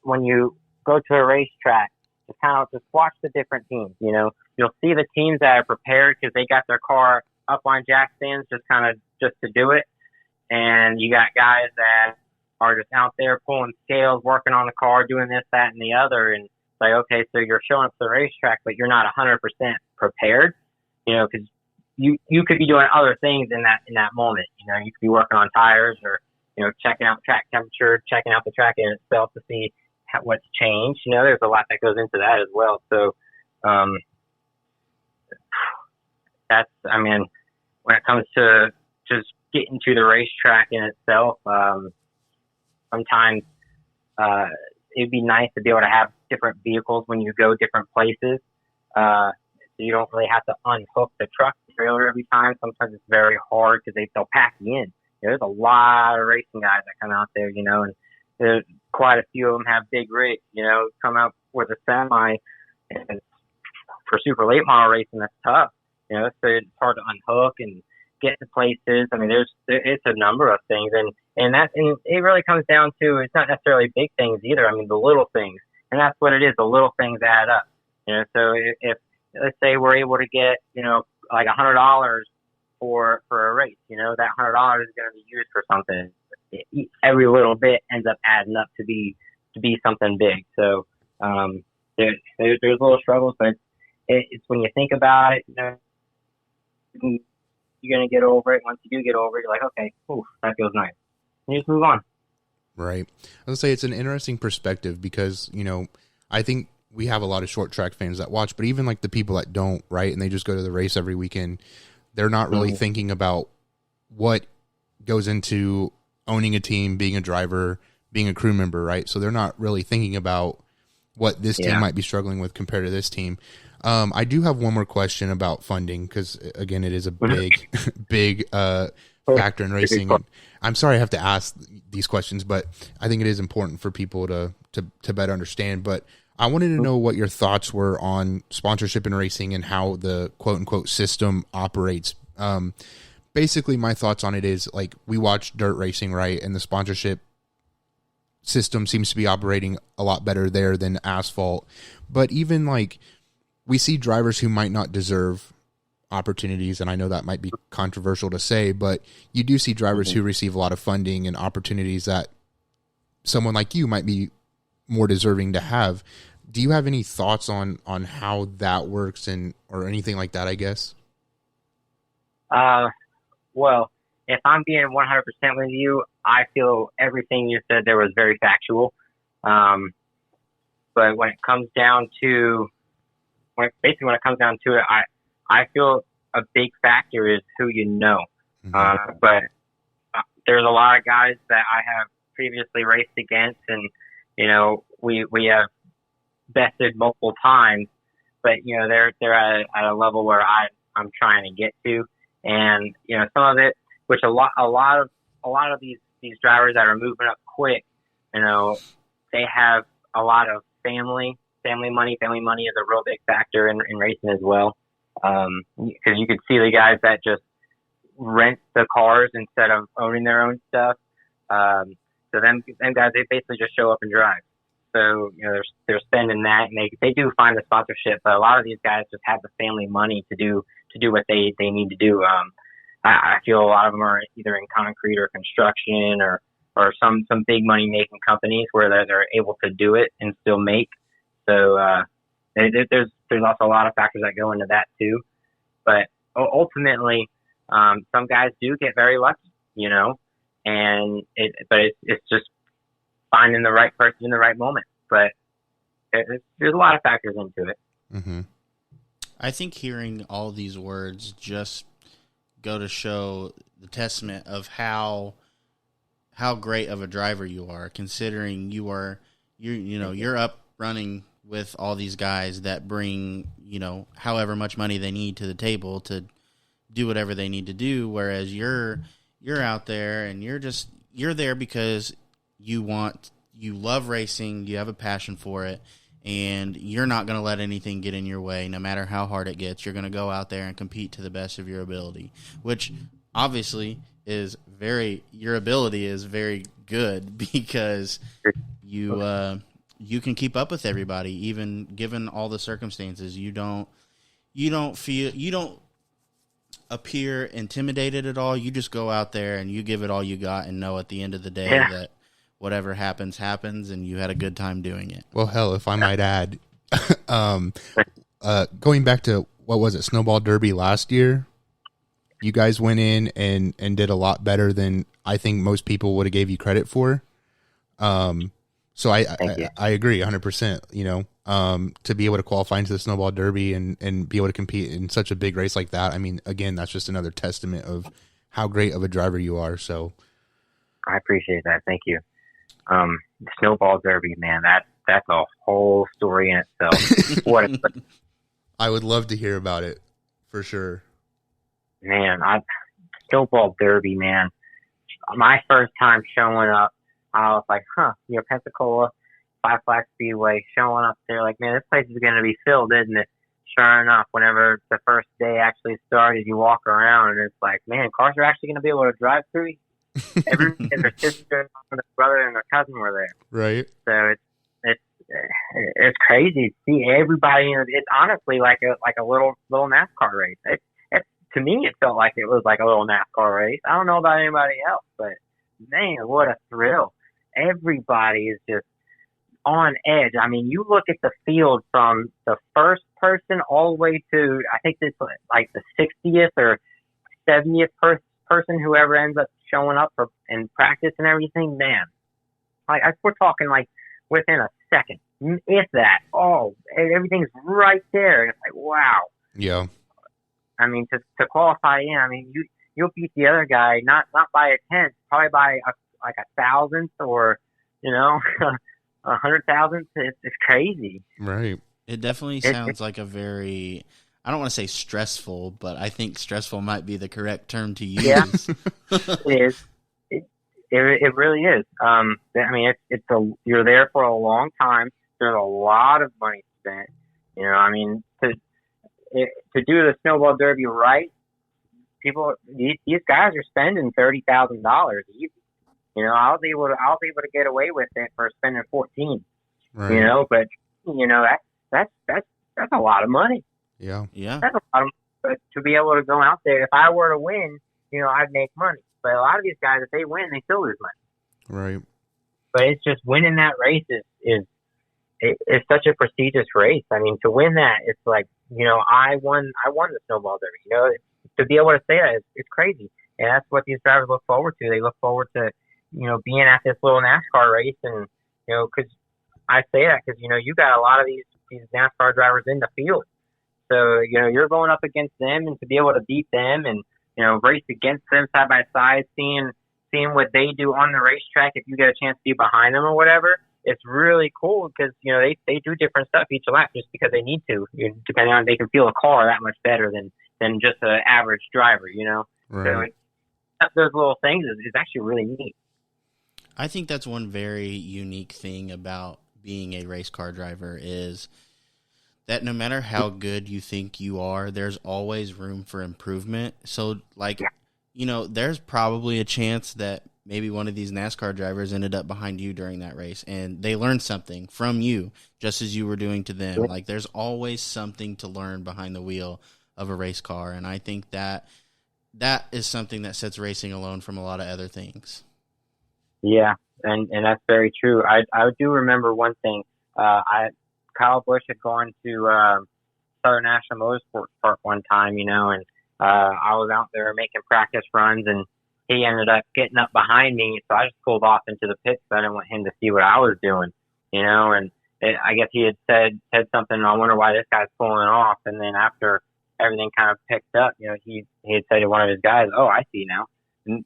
when you go to a racetrack, just watch the different teams. You'll see the teams that are prepared because they got their car up on jack stands just to do it. And you got guys that are just out there pulling scales, working on the car, doing this, that, and the other. And it's like, okay, so you're showing up to the racetrack, but you're not 100% prepared, because you could be doing other things in that moment. You could be working on tires or, checking out track temperature, checking out the track in itself to see what's changed. There's a lot that goes into that as well. So, when it comes to just getting to the racetrack in itself, sometimes, it'd be nice to be able to have different vehicles when you go different places. So you don't really have to unhook the truck trailer every time. Sometimes it's very hard because they'll pack you in. There's a lot of racing guys that come out there, and there's quite a few of them have big rigs, come out with a semi, and for super late model racing, that's tough, so it's hard to unhook and get to places. I mean, it's a number of things, and it really comes down to, it's not necessarily big things either. I mean, the little things, and that's what it is. The little things add up, so if let's say we're able to get, like $100 for a race, that $100 is going to be used for something. Every little bit ends up adding up to be something big. So there's little struggles, but it's when you think about it, you're going to get over it. Once you do get over it, you're like, okay, that feels nice. And you just move on. Right. I would say it's an interesting perspective because, I think we have a lot of short track fans that watch, but even like the people that don't, right, and they just go to the race every weekend, they're not really thinking about what goes into owning a team, being a driver, being a crew member, right? So they're not really thinking about what this team might be struggling with compared to this team. I do have one more question about funding because, again, it is a big factor in racing. And I'm sorry I have to ask these questions, but I think it is important for people to better understand. But I wanted to know what your thoughts were on sponsorship in racing and how the quote-unquote system operates. Basically, my thoughts on it is, like, we watch dirt racing, right, and the sponsorship system seems to be operating a lot better there than asphalt. But even, like, we see drivers who might not deserve opportunities, and I know that might be controversial to say, but you do see drivers who receive a lot of funding and opportunities that someone like you might be more deserving to have. Do you have any thoughts on how that works or anything like that, I guess? Well, if I'm being 100% with you, I feel everything you said there was very factual. But when it comes down to it, I feel a big factor is who you know. But there's a lot of guys that I have previously raced against, and we have bested multiple times, but they're at a level where I'm trying to get to, and some of it, which a lot of these drivers that are moving up quick, they have a lot of family money. Family money is a real big factor in racing as well, because you could see the guys that just rent the cars instead of owning their own stuff. So them guys, they basically just show up and drive. So, they're spending that, and they do find the sponsorship, but a lot of these guys just have the family money to do what they need to do. I feel a lot of them are either in concrete or construction or some big money making companies where they're able to do it and still make. So, there's also a lot of factors that go into that too. But ultimately, some guys do get very lucky, and it's just finding the right person in the right moment. But there's a lot of factors into it. Mm-hmm. I think hearing all these words just go to show the testament of how great of a driver you are, considering you're up running with all these guys that bring, however much money they need to the table to do whatever they need to do. Whereas you're out there and you're there because you love racing, you have a passion for it, and you're not going to let anything get in your way. No matter how hard it gets, you're going to go out there and compete to the best of your ability, which obviously your ability is very good because you can keep up with everybody, even given all the circumstances. You don't appear intimidated at all. You just go out there and you give it all you got and know at the end of the day that whatever happens, and you had a good time doing it. Well, hell, if I might add, going back to, what was it, Snowball Derby last year, you guys went in and did a lot better than I think most people would have gave you credit for. So I agree 100%, to be able to qualify into the Snowball Derby and be able to compete in such a big race like that. I mean, again, that's just another testament of how great of a driver you are. So I appreciate that. Thank you. The Snowball Derby, man, that's a whole story in itself. I would love to hear about it for sure. Snowball Derby, man. My first time showing up, I was like, Pensacola, Five Flags Speedway, showing up there, like, man, this place is going to be filled, isn't it? Sure enough, whenever the first day actually started, you walk around, and it's like, man, cars are actually going to be able to drive through. Everyone and their sister, and their brother, and their cousin were there. Right. So it's crazy to see everybody. It's honestly like a little NASCAR race. To me, it felt like it was like a little NASCAR race. I don't know about anybody else, but man, what a thrill! Everybody is just on edge. I mean, you look at the field from the first person all the way to, I think it's like the 60th or 70th person, whoever ends up showing up in practice and everything. Man, like we're talking like within a second, if that. Oh, everything's right there. It's like, wow. Yeah. I mean, to qualify in, I mean, you'll beat the other guy not by a tenth, probably by a thousandth or, 100,000th. It's crazy. Right. It definitely sounds like a very, I don't want to say stressful, but I think stressful might be the correct term to use. Yeah, it is. It really is. I mean, you're there for a long time. There's a lot of money spent. I mean, to do the Snowball Derby right, these guys are spending $30,000 easy. I was able to get away with it for spending 14. Right. But that's a lot of money. Yeah. Yeah. That's a lot of money to be able to go out there. If I were to win, I'd make money. But a lot of these guys, if they win, they still lose money. Right. But it's just winning that race is such a prestigious race. I mean, to win that, it's like, I won the Snowball Derby. To be able to say that, it's crazy. And that's what these drivers look forward to. They look forward to, being at this little NASCAR race. And, because I say that because, you got a lot of these NASCAR drivers in the field. So, you're going up against them, and to be able to beat them and, race against them side by side, seeing what they do on the racetrack, if you get a chance to be behind them or whatever, it's really cool because, they do different stuff each lap just because they need to, depending on, they can feel a car that much better than just an average driver, Right. So those little things is actually really neat. I think that's one very unique thing about being a race car driver is that no matter how good you think you are, there's always room for improvement. So, there's probably a chance that maybe one of these NASCAR drivers ended up behind you during that race, and they learned something from you, just as you were doing to them. Like, there's always something to learn behind the wheel of a race car, and I think that is something that sets racing alone from a lot of other things. Yeah, and that's very true. I do remember one thing. Kyle Busch had gone to Southern National Motorsports Park one time, and I was out there making practice runs, and he ended up getting up behind me, so I just pulled off into the pits. So I didn't want him to see what I was doing, and I guess he had said something, I wonder why this guy's pulling off, and then after everything kind of picked up, he had said to one of his guys, oh, I see now. And,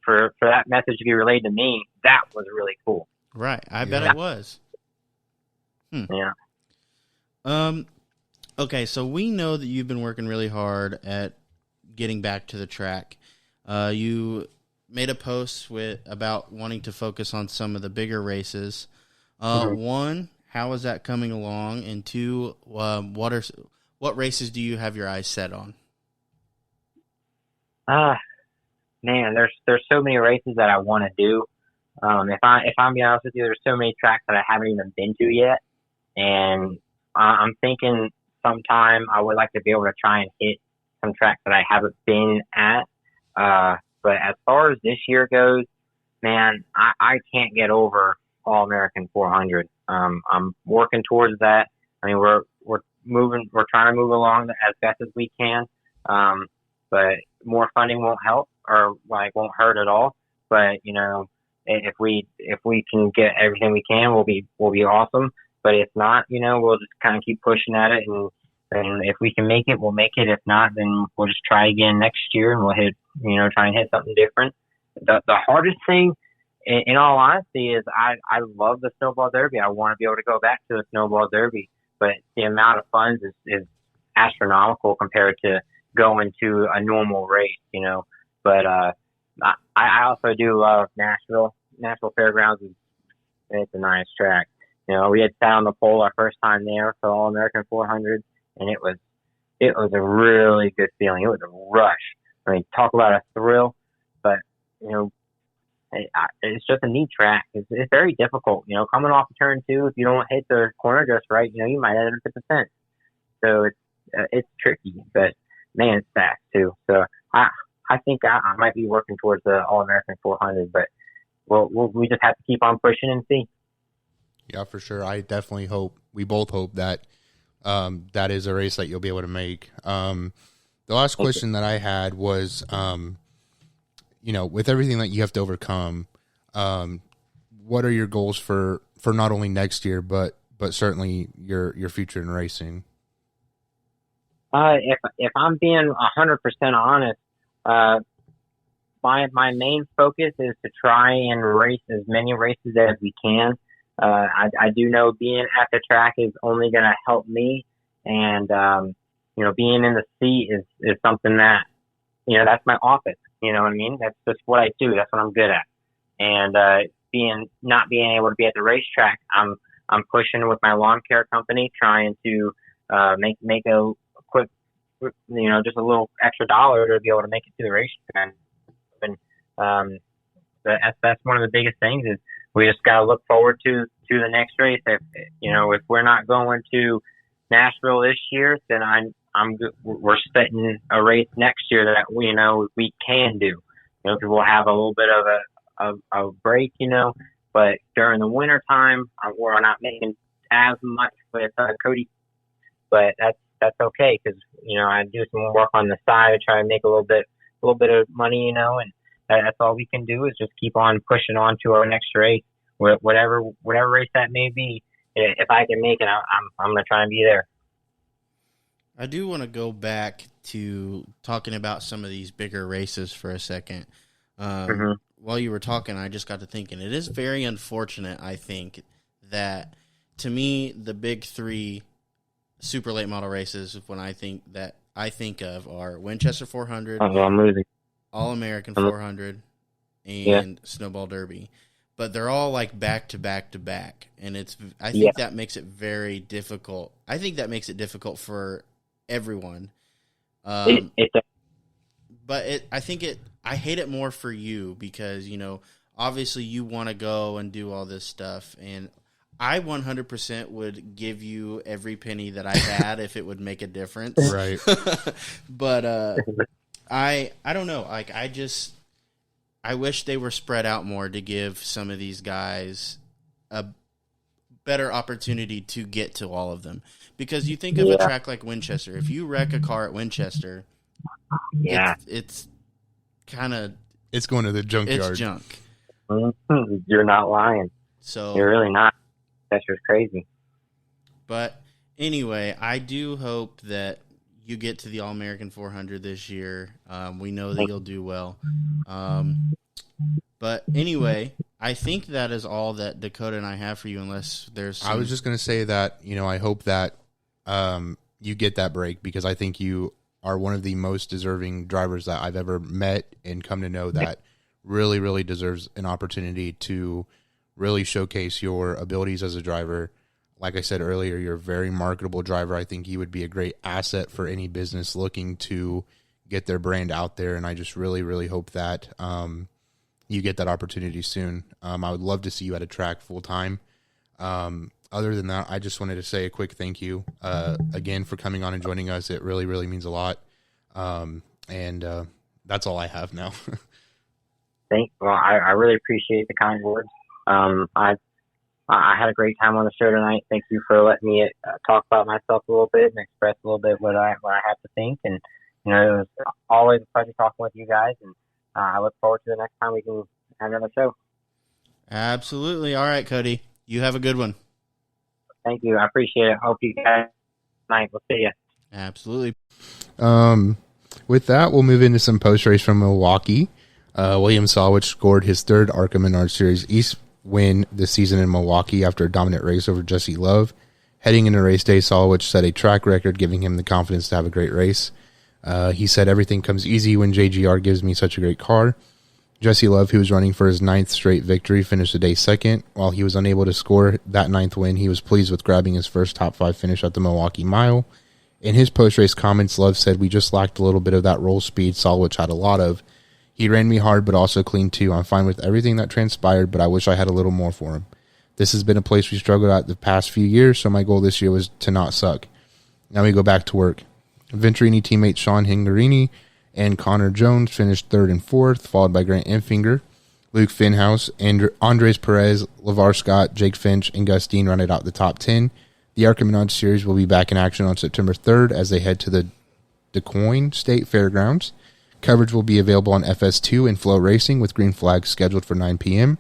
for that message to be relayed to me, that was really cool. Right. I bet it was. Yeah. Okay, so we know that you've been working really hard at getting back to the track. You made a post about wanting to focus on some of the bigger races. One, how is that coming along? And two, what races do you have your eyes set on? Man, there's so many races that I want to do. If I'm being honest with you, there's so many tracks that I haven't even been to yet, and I'm thinking sometime I would like to be able to try and hit some tracks that I haven't been at. But as far as this year goes, man, I can't get over All-American 400. I'm working towards that. I mean, we're trying to move along as best as we can. But more funding won't help or won't hurt at all. But, if we can get everything we can, we'll be awesome. But if not, we'll just kind of keep pushing at it. And if we can make it, we'll make it. If not, then we'll just try again next year and we'll try and hit something different. The hardest thing, in all honesty, is I love the Snowball Derby. I want to be able to go back to the Snowball Derby, but the amount of funds is astronomical compared to, going to a normal race, But I also do love Nashville. Nashville Fairgrounds it's a nice track. We had sat on the pole our first time there for All American 400, and it was a really good feeling. It was a rush. I mean, talk about a thrill, but it's just a neat track. It's very difficult. Coming off of turn 2, if you don't hit the corner just right, you might end up at the fence. So it's tricky, but man, it's fast too. So I think I might be working towards the All American 400, but we just have to keep on pushing and see. Yeah, for sure. I definitely hope, we both hope that that is a race that you'll be able to make. The last question that I had was, with everything that you have to overcome, what are your goals for not only next year, but certainly your future in racing? If I'm being 100% honest, my main focus is to try and race as many races as we can. I do know being at the track is only going to help me, and being in the seat is something that that's my office. You know what I mean? That's just what I do. That's what I'm good at. And not being able to be at the racetrack, I'm pushing with my lawn care company, trying to make a quick, just a little extra dollar to be able to make it to the racetrack. And that's one of the biggest things is we just got to look forward to the next race. If we're not going to Nashville this year, then we're setting a race next year that we can do. Because we'll have a little bit of a break, but during the winter time we're not making as much with Kodie, but that's okay because I do some work on the side to try to make a little bit of money, and that's all we can do is just keep on pushing on to our next race, whatever race that may be. If I can make it, I'm going to try and be there. I do want to go back to talking about some of these bigger races for a second. While you were talking, I just got to thinking, it is very unfortunate, I think, that to me, the big 3 super late model races, when I think of are Winchester 400, I'm losing. All American 400, and Snowball Derby. But they're all like back to back to back. And I think that makes it very difficult. I think that makes it difficult for everyone. I hate it more for you because, obviously you want to go and do all this stuff. And I 100% would give you every penny that I had if it would make a difference. Right. But I don't know. Like, I wish they were spread out more to give some of these guys a better opportunity to get to all of them. Because you think of a track like Winchester. If you wreck a car at Winchester, it's kind of... It's going to the junkyard. It's junk. You're not lying. So you're really not. That's just crazy. But anyway, I do hope that you get to the All-American 400 this year. We know that you'll do well. But anyway, I think that is all that Dakota and I have for you, unless there's I was just going to say that, I hope that you get that break because I think you are one of the most deserving drivers that I've ever met and come to know that really, really deserves an opportunity to really showcase your abilities as a driver. Like I said earlier, you're a very marketable driver. I think you would be a great asset for any business looking to get their brand out there, and I just really, really hope that you get that opportunity soon. I would love to see you at a track full-time. Other than that, I just wanted to say a quick thank you again for coming on and joining us. It really, really means a lot. And that's all I have now. I really appreciate the kind words. I had a great time on the show tonight. Thank you for letting me talk about myself a little bit and express a little bit what I have to think. And it was always a pleasure talking with you guys. And I look forward to the next time we can have another show. Absolutely. All right, Kodie. You have a good one. Thank you. I appreciate it. Hope you guys tonight. We'll see you. Absolutely. With that, we'll move into some post-race from Milwaukee. William Sawich scored his third ARCA Menard Series East win this season in Milwaukee after a dominant race over Jesse Love. Heading into race day, Sawich set a track record, giving him the confidence to have a great race. He said, everything comes easy when JGR gives me such a great car. Jesse Love, who was running for his 9th straight victory, finished the day second. While he was unable to score that 9th win, he was pleased with grabbing his first top 5 finish at the Milwaukee Mile. In his post-race comments, Love said, we just lacked a little bit of that roll speed Salwich had a lot of. He ran me hard, but also clean too. I'm fine with everything that transpired, but I wish I had a little more for him. This has been a place we struggled at the past few years, so my goal this year was to not suck. Now we go back to work. Venturini teammates Sean Hingarini and Connor Jones finished 3rd and 4th, followed by Grant Enfinger, Luke Finhouse, Andres Perez, LeVar Scott, Jake Finch, and Gus Dean rounded out the top 10. The ARCA Menage Series will be back in action on September 3rd as they head to the DuQuoin State Fairgrounds. Coverage will be available on FS2 and Flow Racing with green flags scheduled for 9 p.m.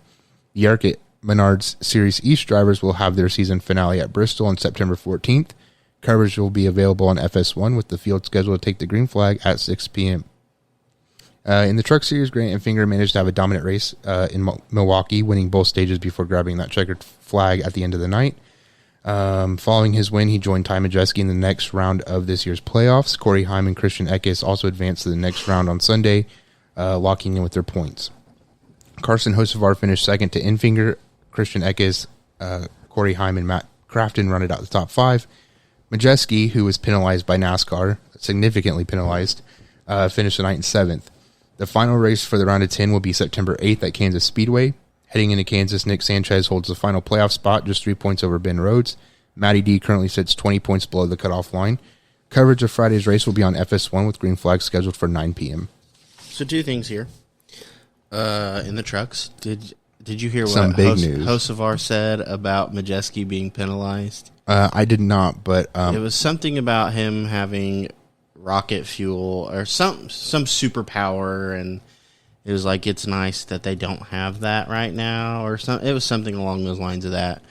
The ARCA Menards Series East drivers will have their season finale at Bristol on September 14th. Coverage will be available on FS1 with the field scheduled to take the green flag at 6 p.m. In the Truck Series, Grant Enfinger managed to have a dominant race in Milwaukee, winning both stages before grabbing that checkered flag at the end of the night. Following his win, he joined Ty Majeski in the next round of this year's playoffs. Corey Heim and Christian Eckes also advanced to the next round on Sunday, locking in with their points. Carson Hocevar finished second to Enfinger. Christian Eckes, Corey Heim, and Matt Crafton rounded out the top 5. Majeski, who was penalized by NASCAR, significantly penalized, finished the night in 7th. The final race for the round of 10 will be September 8th at Kansas Speedway. Heading into Kansas, Nick Sanchez holds the final playoff spot, just 3 points over Ben Rhodes. Matty D currently sits 20 points below the cutoff line. Coverage of Friday's race will be on FS1 with green flags scheduled for 9 p.m. So 2 things here. In the trucks, did you hear Some what big news. Hocevar said about Majeski being penalized? I did not, but it was something about him having rocket fuel or some superpower, and it was like, it's nice that they don't have that right now, or it was something along those lines of that.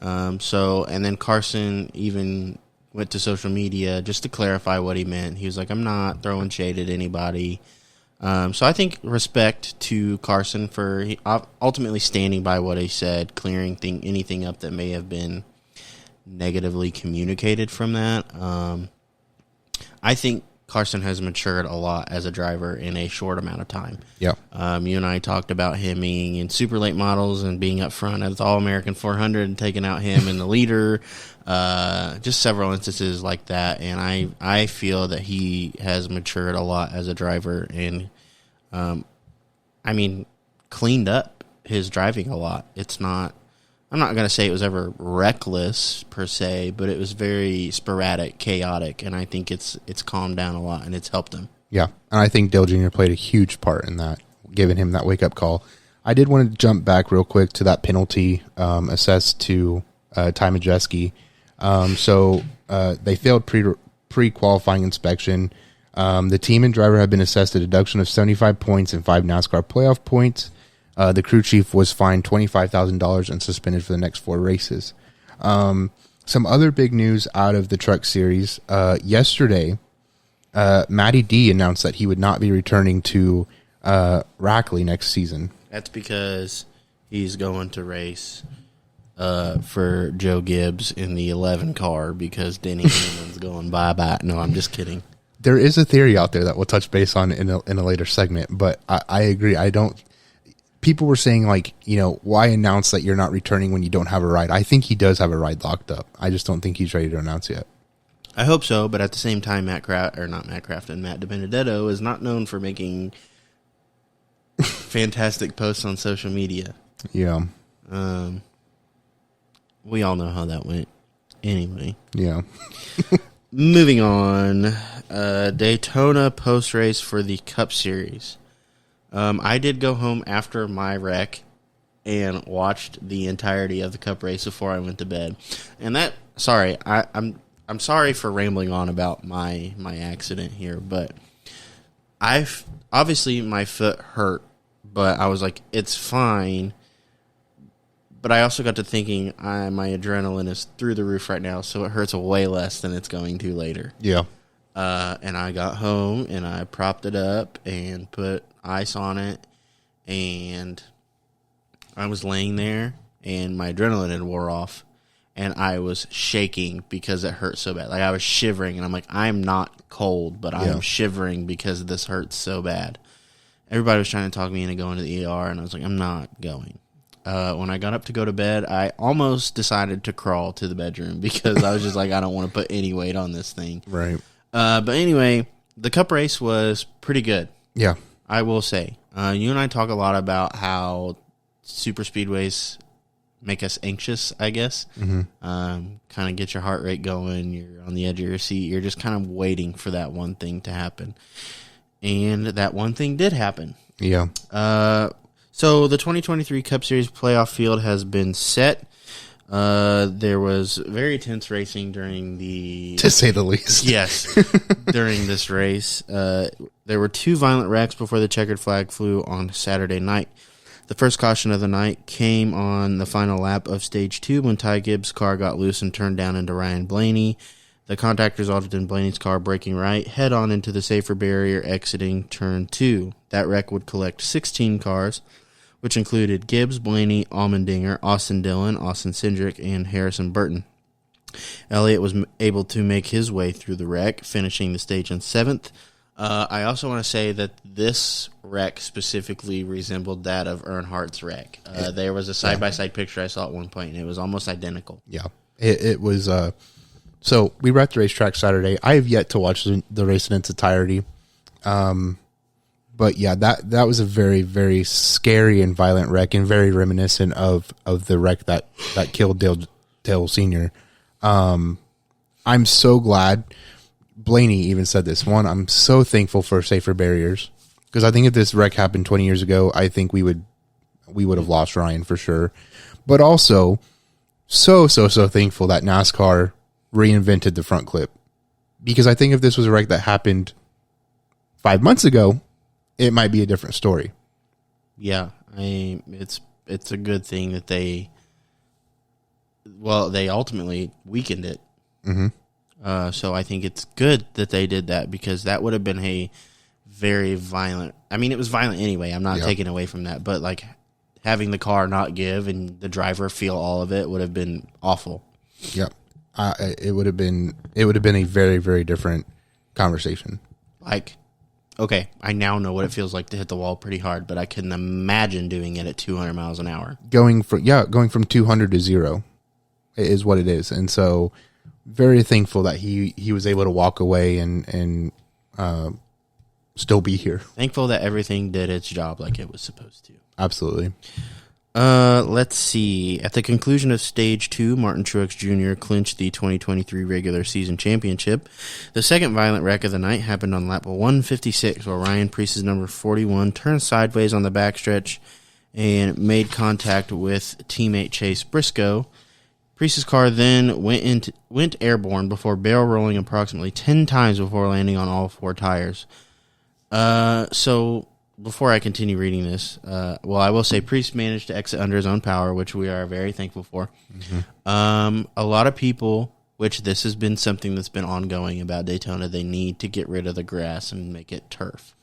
And then Carson even went to social media just to clarify what he meant. He was like, I'm not throwing shade at anybody. So I think respect to Carson for ultimately standing by what he said, clearing anything up that may have been negatively communicated from that. I think Carson has matured a lot as a driver in a short amount of time. Yeah. You and I talked about him being in super late models and being up front at the All-American 400 and taking out him in the leader. Just several instances like that. And I feel that he has matured a lot as a driver and, cleaned up his driving a lot. I'm not going to say it was ever reckless per se, but it was very sporadic, chaotic, and I think it's calmed down a lot and it's helped him. Yeah, and I think Dale Jr. played a huge part in that, giving him that wake-up call. I did want to jump back real quick to that penalty assessed to Ty Majeski. They failed pre-qualifying inspection. The team and driver have been assessed a deduction of 75 points and 5 NASCAR playoff points. The crew chief was fined $25,000 and suspended for the next 4 races. Some other big news out of the Truck Series. Yesterday, Matty D announced that he would not be returning to Rackley next season. That's because he's going to race for Joe Gibbs in the 11 car because Denny Hamlin's going bye-bye. No, I'm just kidding. There is a theory out there that we'll touch base on in a later segment, but I agree. People were saying, why announce that you're not returning when you don't have a ride? I think he does have a ride locked up. I just don't think he's ready to announce yet. I hope so, but at the same time, Matt DiBenedetto is not known for making fantastic posts on social media. Yeah. We all know how that went. Anyway. Yeah. Moving on. Daytona post-race for the Cup Series. I did go home after my wreck and watched the entirety of the Cup race before I went to bed. And I'm sorry for rambling on about my accident here, but obviously my foot hurt, but I was like, it's fine. But I also got to thinking, my adrenaline is through the roof right now, so it hurts way less than it's going to later. Yeah. And I got home and I propped it up and put ice on it, and I was laying there and my adrenaline had wore off, and I was shaking because it hurt so bad. Like, I was shivering, and I'm like, I'm not cold, but I am shivering because this hurts so bad. Everybody was trying to talk me into going to the ER, and I was like, I'm not going. When I got up to go to bed, I almost decided to crawl to the bedroom because I was just like, I don't want to put any weight on this thing. Right. But anyway, the Cup race was pretty good. Yeah. I will say. You and I talk a lot about how super speedways make us anxious, I guess. Mm-hmm. Kind of get your heart rate going. You're on the edge of your seat. You're just kind of waiting for that one thing to happen. And that one thing did happen. Yeah. So the 2023 Cup Series playoff field has been set. There was very tense racing during the... To say the least. Yes, during this race. There were 2 violent wrecks before the checkered flag flew on Saturday night. The first caution of the night came on the final lap of Stage 2 when Ty Gibbs' car got loose and turned down into Ryan Blaney. The contact resulted in Blaney's car braking right, head-on into the safer barrier exiting Turn 2. That wreck would collect 16 cars, which included Gibbs, Blaney, Allmendinger, Austin Dillon, Austin Cindric, and Harrison Burton. Elliott was able to make his way through the wreck, finishing the stage in 7th. I also want to say that this wreck specifically resembled that of Earnhardt's wreck. There was a side-by-side picture I saw at one point, and it was almost identical. Yeah. It was... So we were at the racetrack Saturday. I have yet to watch the race in its entirety. But yeah, that was a very, very scary and violent wreck, and very reminiscent of the wreck that killed Dale Sr. I'm so glad. Blaney even said this. One, I'm so thankful for safer barriers, because I think if this wreck happened 20 years ago, I think we would have lost Ryan for sure. But also, so thankful that NASCAR reinvented the front clip, because I think if this was a wreck that happened 5 months ago, it might be a different story. Yeah, it's a good thing that they ultimately weakened it. Mm-hmm. So I think it's good that they did that, because that would have been a very violent... I mean, it was violent anyway. I'm not taking away from that. But, like, having the car not give and the driver feel all of it would have been awful. Yep. It would have been a very, very different conversation. Like, okay, I now know what it feels like to hit the wall pretty hard, but I couldn't imagine doing it at 200 miles an hour. Going from 200 to 0 is what it is. And so... very thankful that he was able to walk away and still be here. Thankful that everything did its job like it was supposed to. Absolutely. Let's see. At the conclusion of Stage 2, Martin Truex Jr. clinched the 2023 regular season championship. The second violent wreck of the night happened on lap 156, where Ryan Preece's number 41 turned sideways on the backstretch and made contact with teammate Chase Briscoe. Preece's car then went airborne before barrel rolling approximately 10 times before landing on all 4 tires. So before I continue reading this, I will say Preece managed to exit under his own power, which we are very thankful for. Mm-hmm. A lot of people, which this has been something that's been ongoing about Daytona, they need to get rid of the grass and make it turf.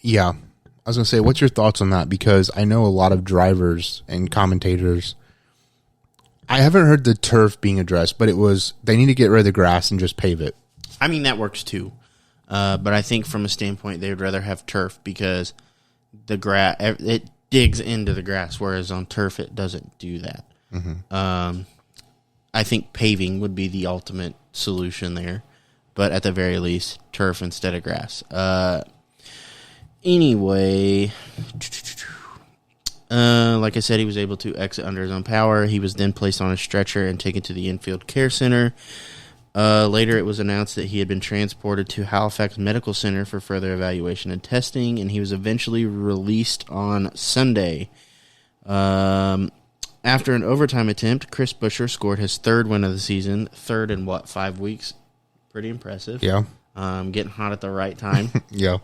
Yeah. I was going to say, what's your thoughts on that? Because I know a lot of drivers and commentators... I haven't heard the turf being addressed, but they need to get rid of the grass and just pave it. I mean, that works too. But I think from a standpoint, they would rather have turf, because the grass, it digs into the grass, whereas on turf, it doesn't do that. Mm-hmm. I think paving would be the ultimate solution there, but at the very least, turf instead of grass. Anyway... like I said, he was able to exit under his own power. He was then placed on a stretcher and taken to the infield care center. Later, it was announced that he had been transported to Halifax Medical Center for further evaluation and testing, and he was eventually released on Sunday. After an overtime attempt, Chris Buescher scored his 3rd win of the season. 3rd in, 5 weeks? Pretty impressive. Yeah. Getting hot at the right time. Yeah.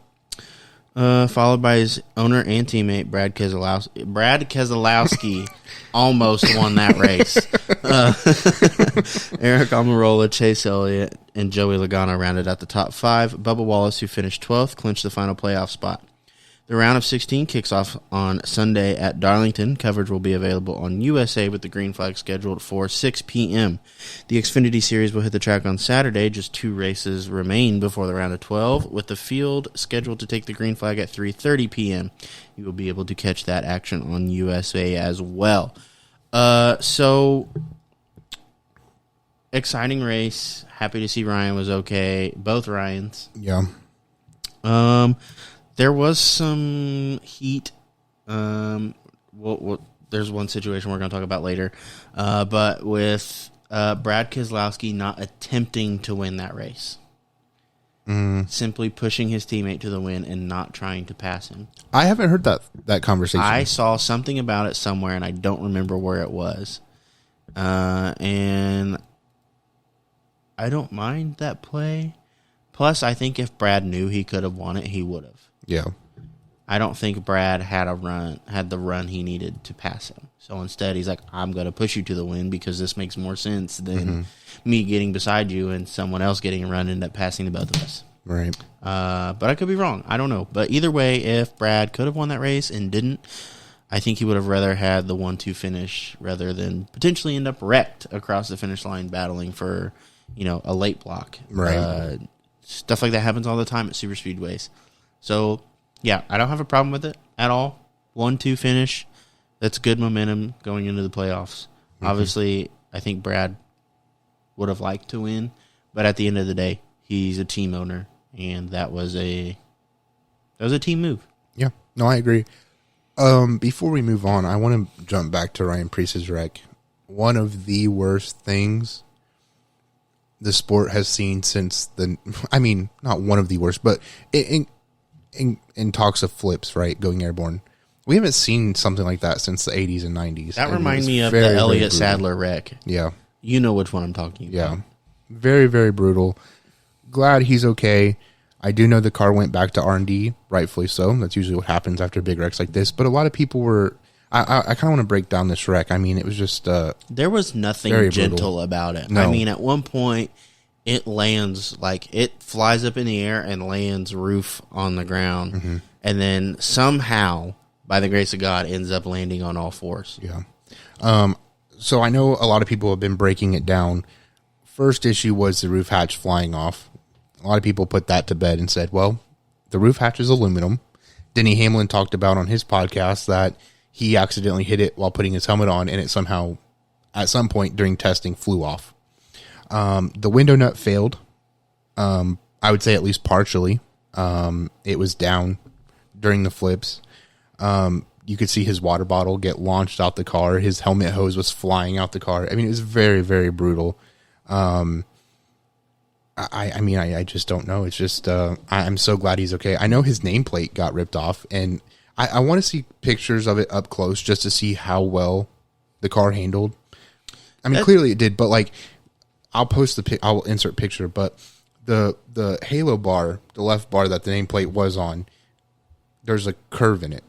Followed by his owner and teammate, Brad Keselowski. Brad Keselowski almost won that race. Eric Almirola, Chase Elliott, and Joey Logano rounded out the top 5. Bubba Wallace, who finished 12th, clinched the final playoff spot. The round of 16 kicks off on Sunday at Darlington. Coverage will be available on USA with the green flag scheduled for 6 p.m. The Xfinity Series will hit the track on Saturday. Just 2 races remain before the round of 12, with the field scheduled to take the green flag at 3:30 p.m. You will be able to catch that action on USA as well. So, exciting race. Happy to see Ryan was okay. Both Ryans. Yeah. There was some heat. There's one situation we're going to talk about later. But with Brad Keselowski not attempting to win that race. Simply pushing his teammate to the win and not trying to pass him. I haven't heard that conversation. I saw something about it somewhere, and I don't remember where it was. And I don't mind that play. Plus, I think if Brad knew he could have won it, he would have. Yeah. I don't think Brad had the run he needed to pass him. So instead, he's like, I'm going to push you to the win because this makes more sense than me getting beside you and someone else getting a run and end up passing the both of us. Right. But I could be wrong. I don't know. But either way, if Brad could have won that race and didn't, I think he would have rather had the 1-2 finish rather than potentially end up wrecked across the finish line battling for, a late block. Right. Stuff like that happens all the time at super speedways. So, yeah, I don't have a problem with it at all. 1-2 finish. That's good momentum going into the playoffs. Obviously, I think Brad would have liked to win, but at the end of the day, he's a team owner, and that was a team move. Yeah. No, I agree. Before we move on, I want to jump back to Ryan Preece's wreck. One of the worst things the sport has seen since not one of the worst, but in talks of flips, right, going airborne. We haven't seen something like that since the 80s and 90s. That reminds me of the Elliott Sadler wreck. Yeah. You know which one I'm talking about. Yeah. Very, very brutal. Glad he's okay. I do know the car went back to R&D, rightfully so. That's usually what happens after big wrecks like this. But a lot of people were... I kind of want to break down this wreck. I mean, it was just... there was nothing gentle brutal about it. No. I mean, at one point, it lands, it flies up in the air and lands roof on the ground. Mm-hmm. And then somehow, by the grace of God, ends up landing on all fours. Yeah. So I know a lot of people have been breaking it down. First issue was the roof hatch flying off. A lot of people put that to bed and said, well, the roof hatch is aluminum. Denny Hamlin talked about on his podcast that he accidentally hit it while putting his helmet on, and it somehow, at some point during testing, flew off. The window nut failed. I would say at least partially. It was down during the flips. You could see his water bottle get launched out the car. His helmet hose was flying out the car. I mean, it was very, very brutal. I just don't know. It's just, I'm so glad he's okay. I know his nameplate got ripped off, and I want to see pictures of it up close just to see how well the car handled. I mean, clearly it did, but I'll insert picture, but the halo bar, the left bar that the nameplate was on, there's a curve in it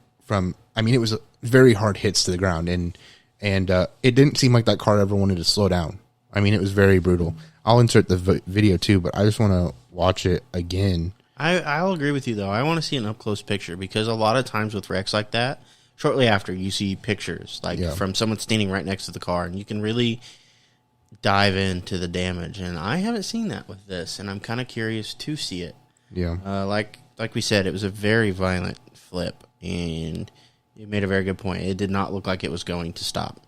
it was very hard hits to the ground, and it didn't seem like that car ever wanted to slow down. I mean, it was very brutal. I'll insert the video too, but I just want to watch it again. I'll agree with you, though. I want to see an up-close picture because a lot of times with wrecks like that, shortly after, you see pictures from someone standing right next to the car, and you can really dive into the damage. And I haven't seen that with this, and I'm kind of curious to see it. Yeah. Like we said, it was a very violent flip, and you made a very good point. It did not look like it was going to stop.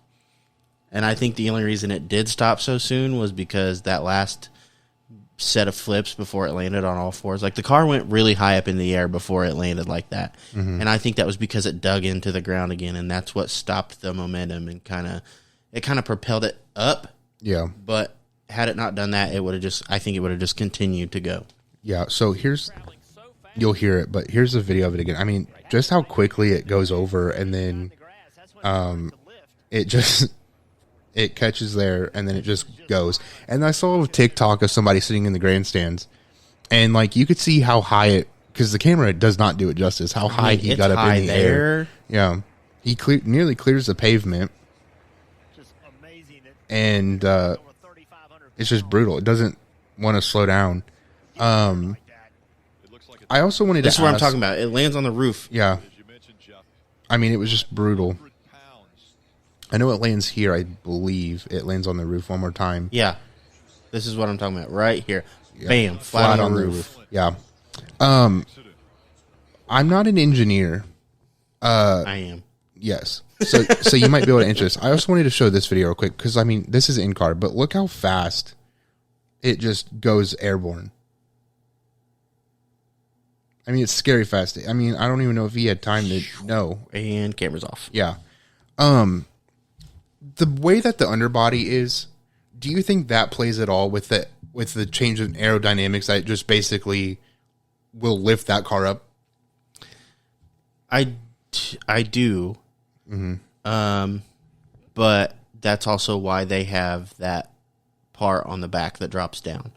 And I think the only reason it did stop so soon was because that last set of flips before it landed on all fours, the car went really high up in the air before it landed like that. Mm-hmm. And I think that was because it dug into the ground again, and that's what stopped the momentum and kind of propelled it up. Yeah. But had it not done that, it would have just continued to go. Yeah. So you'll hear it, but here's a video of it again. I mean, just how quickly it goes over, and then it catches there, and then it just goes. And I saw a TikTok of somebody sitting in the grandstands, and you could see how high it, because the camera does not do it justice, how high he got up in the air. Yeah. He nearly clears the pavement, and it's just brutal. It doesn't want to slow down. I also wanted to This is what I'm ask- talking about. It lands on the roof. Yeah. I mean, it was just brutal. I know it lands here. I believe it lands on the roof one more time. Yeah. This is what I'm talking about right here. Yeah. Bam. Flat on the roof. Yeah. I'm not an engineer. I am. Yes. So you might be able to answer this. I also wanted to show this video real quick because, I mean, this is in-car, but look how fast it just goes airborne. I mean, it's scary fast. I mean, I don't even know if he had time to know. And camera's off. Yeah. The way that the underbody is, do you think that plays at all with the change in aerodynamics that just basically will lift that car up? I do. Mm-hmm. But that's also why they have that part on the back that drops down.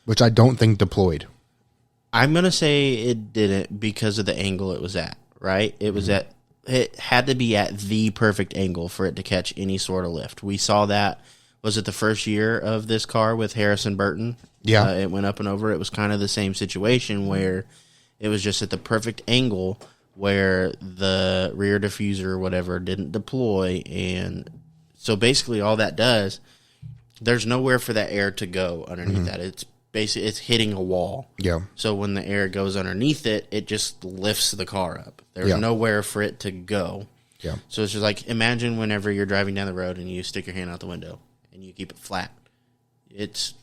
Which I don't think deployed. I'm going to say it didn't because of the angle it was at, right? It was it had to be at the perfect angle for it to catch any sort of lift. We saw that, was it the first year of this car with Harrison Burton? Yeah. It went up and over. It was kind of the same situation where it was just at the perfect angle where the rear diffuser or whatever didn't deploy. And so basically all that does, there's nowhere for that air to go underneath that. It's basically, it's hitting a wall. Yeah. So when the air goes underneath it, it just lifts the car up. There's nowhere for it to go. Yeah. So it's just like, imagine whenever you're driving down the road and you stick your hand out the window and you keep it flat. It's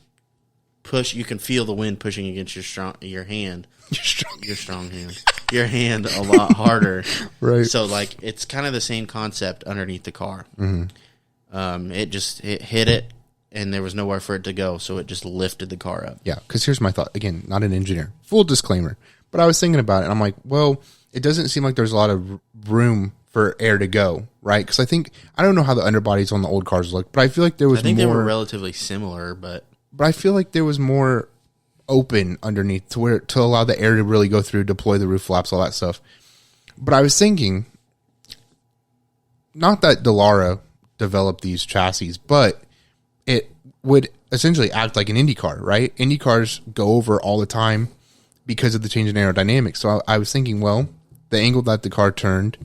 you can feel the wind pushing against your hand. Your strong hand. Your hand a lot harder. Right. So like, it's kind of the same concept underneath the car. It hit it, and there was nowhere for it to go, so it just lifted the car up. Yeah, because here's my thought. Again, not an engineer. Full disclaimer. But I was thinking about it, and I'm like, well, it doesn't seem like there's a lot of room for air to go, right? Because I don't know how the underbodies on the old cars look, but I feel like there was more... I think they were relatively similar, but I feel like there was more open underneath to allow the air to really go through, deploy the roof flaps, all that stuff. But I was thinking, not that Dallara developed these chassis, but it would essentially act like an Indy car, right? Indy cars go over all the time because of the change in aerodynamics. So I was thinking, well, the angle that the car turned,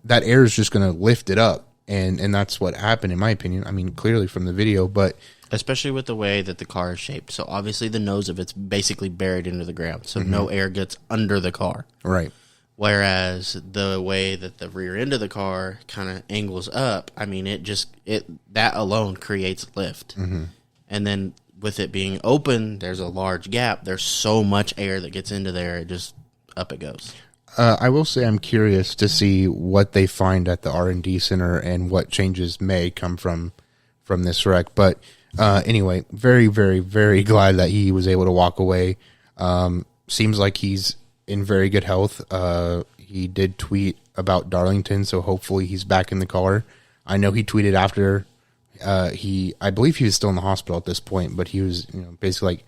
that air is just going to lift it up. And that's what happened, in my opinion. I mean, clearly from the video, but... especially with the way that the car is shaped. So obviously the nose of it's basically buried into the ground, so no air gets under the car. Right. Whereas the way that the rear end of the car kind of angles up, I mean, that alone creates lift. And then with it being open, there's a large gap. There's so much air that gets into there, it just up it goes. I will say I'm curious to see what they find at the R&D center and what changes may come from this wreck. But anyway, very, very, very glad that he was able to walk away. Seems like he's in very good health. He did tweet about Darlington, so hopefully he's back in the car. I know he tweeted after I believe he was still in the hospital at this point, but he was basically like,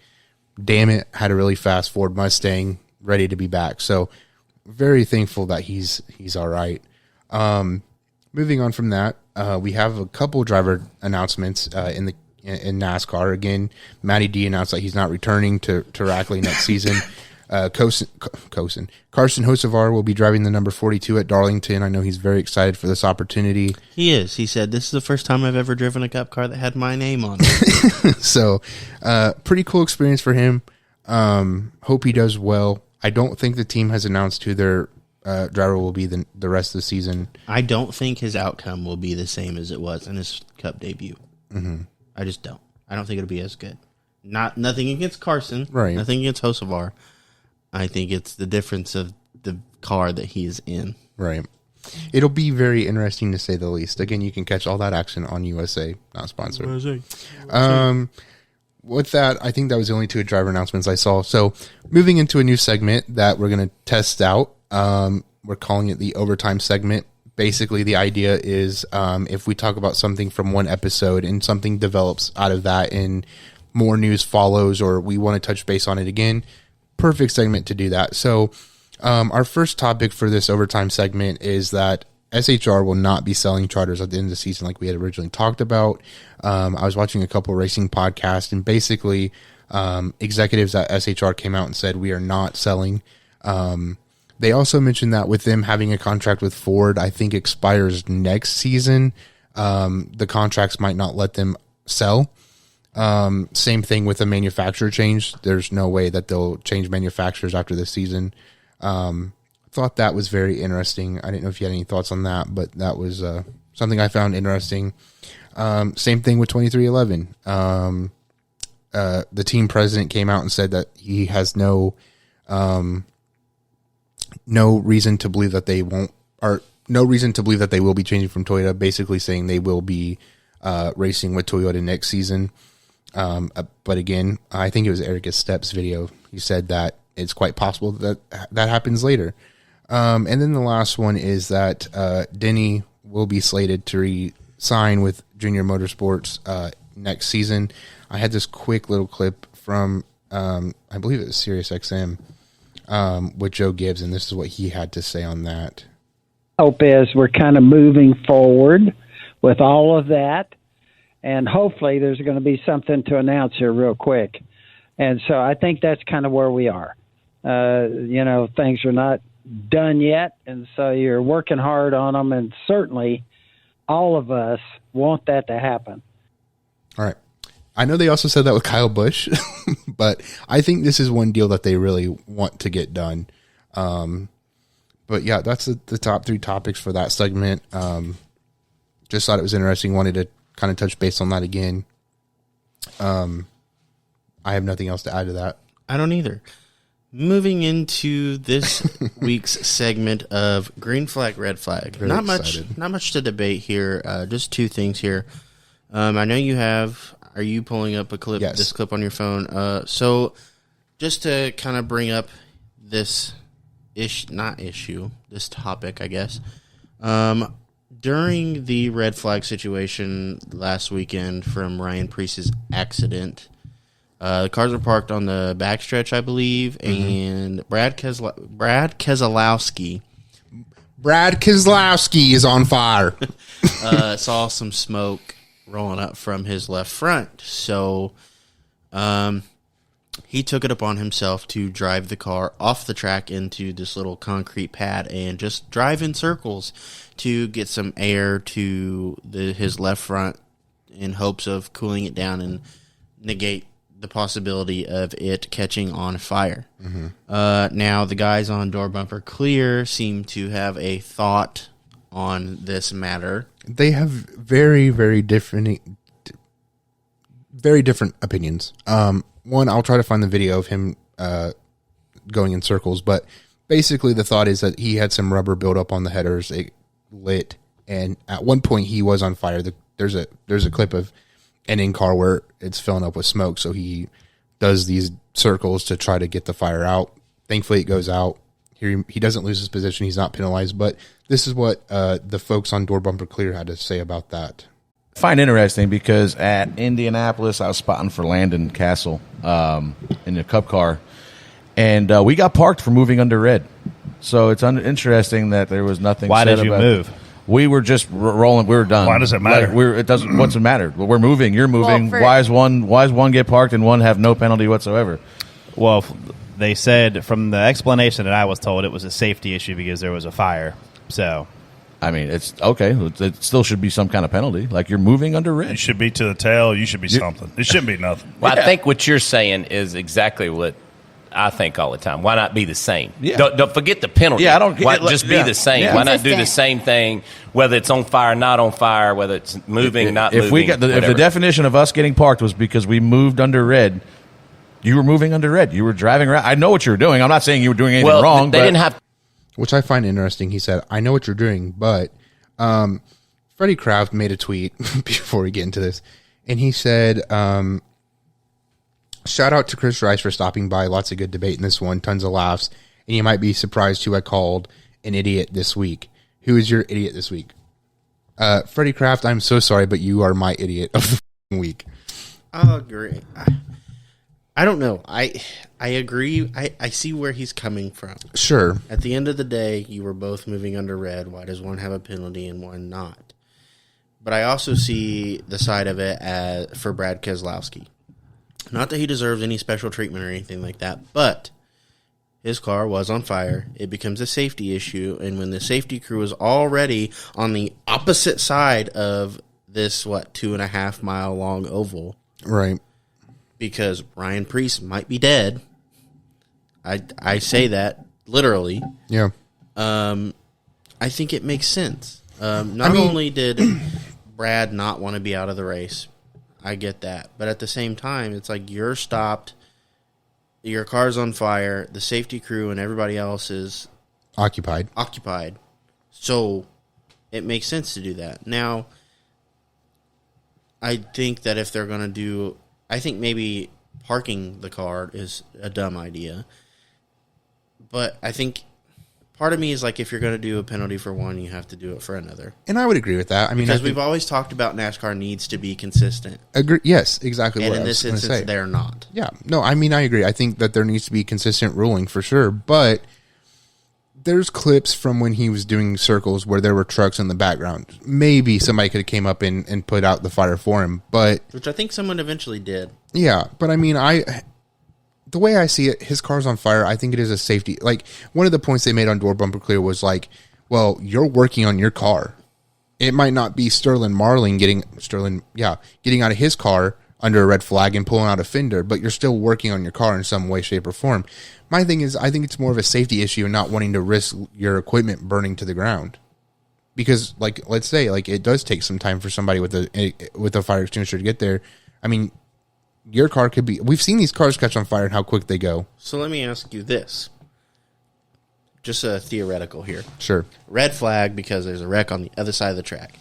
damn it, had a really fast Ford Mustang, ready to be back. So very thankful that he's all right. Moving on from that, we have a couple driver announcements in NASCAR. Again, Matty D announced that he's not returning to Rackley next season. Carson Hocevar will be driving the number 42 at Darlington. I know he's very excited for this opportunity. He is. He said, "This is the first time I've ever driven a Cup car that had my name on it." So, pretty cool experience for him. Hope he does well. I don't think the team has announced who their driver will be the rest of the season. I don't think his outcome will be the same as it was in his Cup debut. I just don't. I don't think it'll be as good. Nothing against Carson. Right. Nothing against Hocevar. I think it's the difference of the car that he's in. Right. It'll be very interesting to say the least. Again, you can catch all that action on USA, not sponsored. With that, I think that was the only two driver announcements I saw. So moving into a new segment that we're going to test out. We're calling it the overtime segment. Basically, the idea is if we talk about something from one episode and something develops out of that and more news follows or we want to touch base on it again, perfect segment to do that. So our first topic for this overtime segment is that SHR will not be selling charters at the end of the season like we had originally talked about. I was watching a couple racing podcasts and basically executives at SHR came out and said we are not selling They also mentioned that with them having a contract with Ford, I think expires next season. The contracts might not let them sell. Same thing with a manufacturer change. There's no way that they'll change manufacturers after this season. Thought that was very interesting. I didn't know if you had any thoughts on that, but that was something I found interesting. Same thing with 2311. The team president came out and said that he has no reason to believe that they won't, or no reason to believe that they will be changing from Toyota, basically saying they will be racing with Toyota next season. But again, I think it was Eric Stepp's video. He said that it's quite possible that happens later. And then the last one is that Denny will be slated to re-sign with Junior Motorsports next season. I had this quick little clip from, I believe it was SiriusXM, with Joe Gibbs, and this is what he had to say on that. Hope is we're kind of moving forward with all of that, and hopefully there's going to be something to announce here real quick. And so I think that's kind of where we are. Things are not done yet, and so you're working hard on them, and certainly all of us want that to happen. All right. I know they also said that with Kyle Busch, but I think this is one deal that they really want to get done. But yeah, that's the top three topics for that segment. Just thought it was interesting. Wanted to kind of touch base on that again. I have nothing else to add to that. I don't either. Moving into this week's segment of green flag, red flag. Very excited. Not much to debate here. Just two things here. I know you have. Are you pulling up a clip? Yes. This clip on your phone. So, just to kind of bring up this this topic, I guess. During the red flag situation last weekend from Ryan Preece's accident, the cars were parked on the backstretch, I believe, and Brad Keselowski. Brad Keselowski is on fire. Saw some smoke rolling up from his left front. So he took it upon himself to drive the car off the track into this little concrete pad and just drive in circles to get some air to his left front in hopes of cooling it down and negate the possibility of it catching on fire. Now, the guys on Door Bumper Clear seem to have a thought on this matter. They have very, very different opinions. One, I'll try to find the video of him going in circles, but basically the thought is that he had some rubber buildup on the headers. It lit, and at one point he was on fire. There's a clip of an in-car where it's filling up with smoke, so he does these circles to try to get the fire out. Thankfully, it goes out. He doesn't lose his position. He's not penalized, but this is what the folks on Door Bumper Clear had to say about that. I find interesting because at Indianapolis, I was spotting for Landon Castle in the Cup car, and we got parked for moving under red. So it's interesting that there was nothing. Why said did you about move? It. We were just rolling. We were done. Why does it matter? It doesn't. What's it matter? We're moving. You're moving. Why is one get parked and one have no penalty whatsoever? Well, they said from the explanation that I was told, it was a safety issue because there was a fire. So, I mean, it's okay. It still should be some kind of penalty. Like you're moving under red. You should be to the tail. You should be something. It shouldn't be nothing. Well, I think what you're saying is exactly what I think all the time. Why not be the same? Yeah. Don't forget the penalty. Yeah, I don't. Why just be the same? Yeah. Why not do the same thing? Whether it's on fire, not on fire. Whether it's moving, not moving. If the definition of us getting parked was because we moved under red, you were moving under red. You were driving around. I know what you were doing. I'm not saying you were doing anything wrong. They didn't have. Which I find interesting. He said, "I know what you're doing," but Freddie Kraft made a tweet before we get into this, and he said, shout out to Chris Rice for stopping by. Lots of good debate in this one. Tons of laughs. And you might be surprised who I called an idiot this week. Who is your idiot this week? Freddie Kraft, I'm so sorry, but you are my idiot of the week. I'll agree. I don't know. I agree. I see where he's coming from. Sure. At the end of the day, you were both moving under red. Why does one have a penalty and one not? But I also see the side of it for Brad Keselowski. Not that he deserves any special treatment or anything like that, but his car was on fire. It becomes a safety issue. And when the safety crew is already on the opposite side of this, 2.5 mile long oval. Right. Because Ryan Preece might be dead. I say that literally. Yeah. I think it makes sense. Only did Brad not want to be out of the race, I get that. But at the same time, it's like you're stopped, your car's on fire, the safety crew and everybody else is occupied. So it makes sense to do that. Now, I think that if they're going to do, I think maybe parking the car is a dumb idea. But I think part of me is like, if you're going to do a penalty for one, you have to do it for another. And I would agree with that. I mean, because we've always talked about NASCAR needs to be consistent. Agree. Yes, exactly. And what in this instance, they're not. Yeah. No, I mean, I agree. I think that there needs to be consistent ruling for sure. But there's clips from when he was doing circles where there were trucks in the background. Maybe somebody could have came up and put out the fire for him. But which I think someone eventually did. Yeah. But I mean, the way I see it, his car's on fire. I think it is a safety. Like, one of the points they made on Door Bumper Clear was like, well, you're working on your car. It might not be Sterling Marling getting out of his car under a red flag and pulling out a fender, but you're still working on your car in some way, shape, or form. My thing is, I think it's more of a safety issue and not wanting to risk your equipment burning to the ground. Because, like, let's say, like, it does take some time for somebody with a fire extinguisher to get there. I mean, your car could be... We've seen these cars catch on fire and how quick they go. So let me ask you this. Just a theoretical here. Sure. Red flag because there's a wreck on the other side of the track.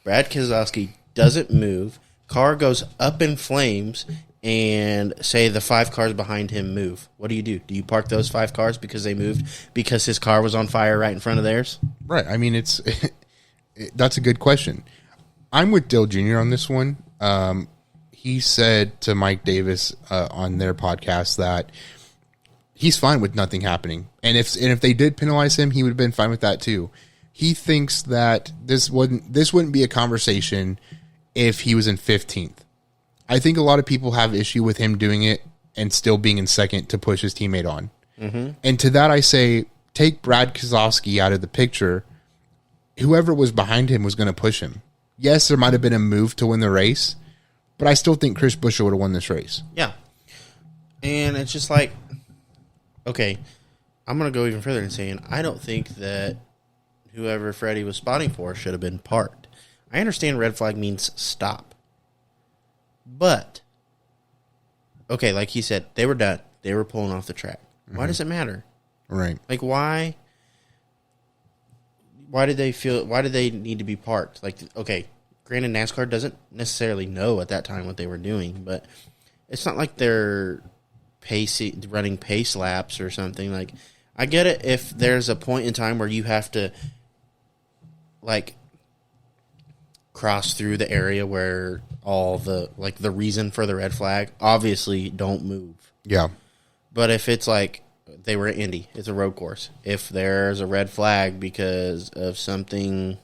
Brad Keselowski doesn't move. Car goes up in flames, and say the 5 cars behind him move. What do? Do you park those 5 cars because they moved because his car was on fire right in front of theirs? Right. I mean, that's a good question. I'm with Dale Jr. on this one. He said to Mike Davis on their podcast that he's fine with nothing happening, and if they did penalize him, he would have been fine with that too. He thinks that this wouldn't be a conversation if he was in 15th. I think a lot of people have issue with him doing it and still being in second to push his teammate on. Mm-hmm. And to that I say, take Brad Keselowski out of the picture. Whoever was behind him was going to push him. Yes, there might have been a move to win the race, but I still think Chris Buescher would have won this race. Yeah. And it's just like, okay, I'm going to go even further in saying I don't think that whoever Freddie was spotting for should have been parked. I understand red flag means stop. But, okay, like he said, they were done. They were pulling off the track. Mm-hmm. Why does it matter? Right. Like, why did they need to be parked? Like, okay, granted, NASCAR doesn't necessarily know at that time what they were doing, but it's not like they're running pace laps or something. Like, I get it if there's a point in time where you have to, like, cross through the area where all the, like, the reason for the red flag, obviously don't move. Yeah. But if it's like they were at Indy, it's a road course. If there's a red flag because of something,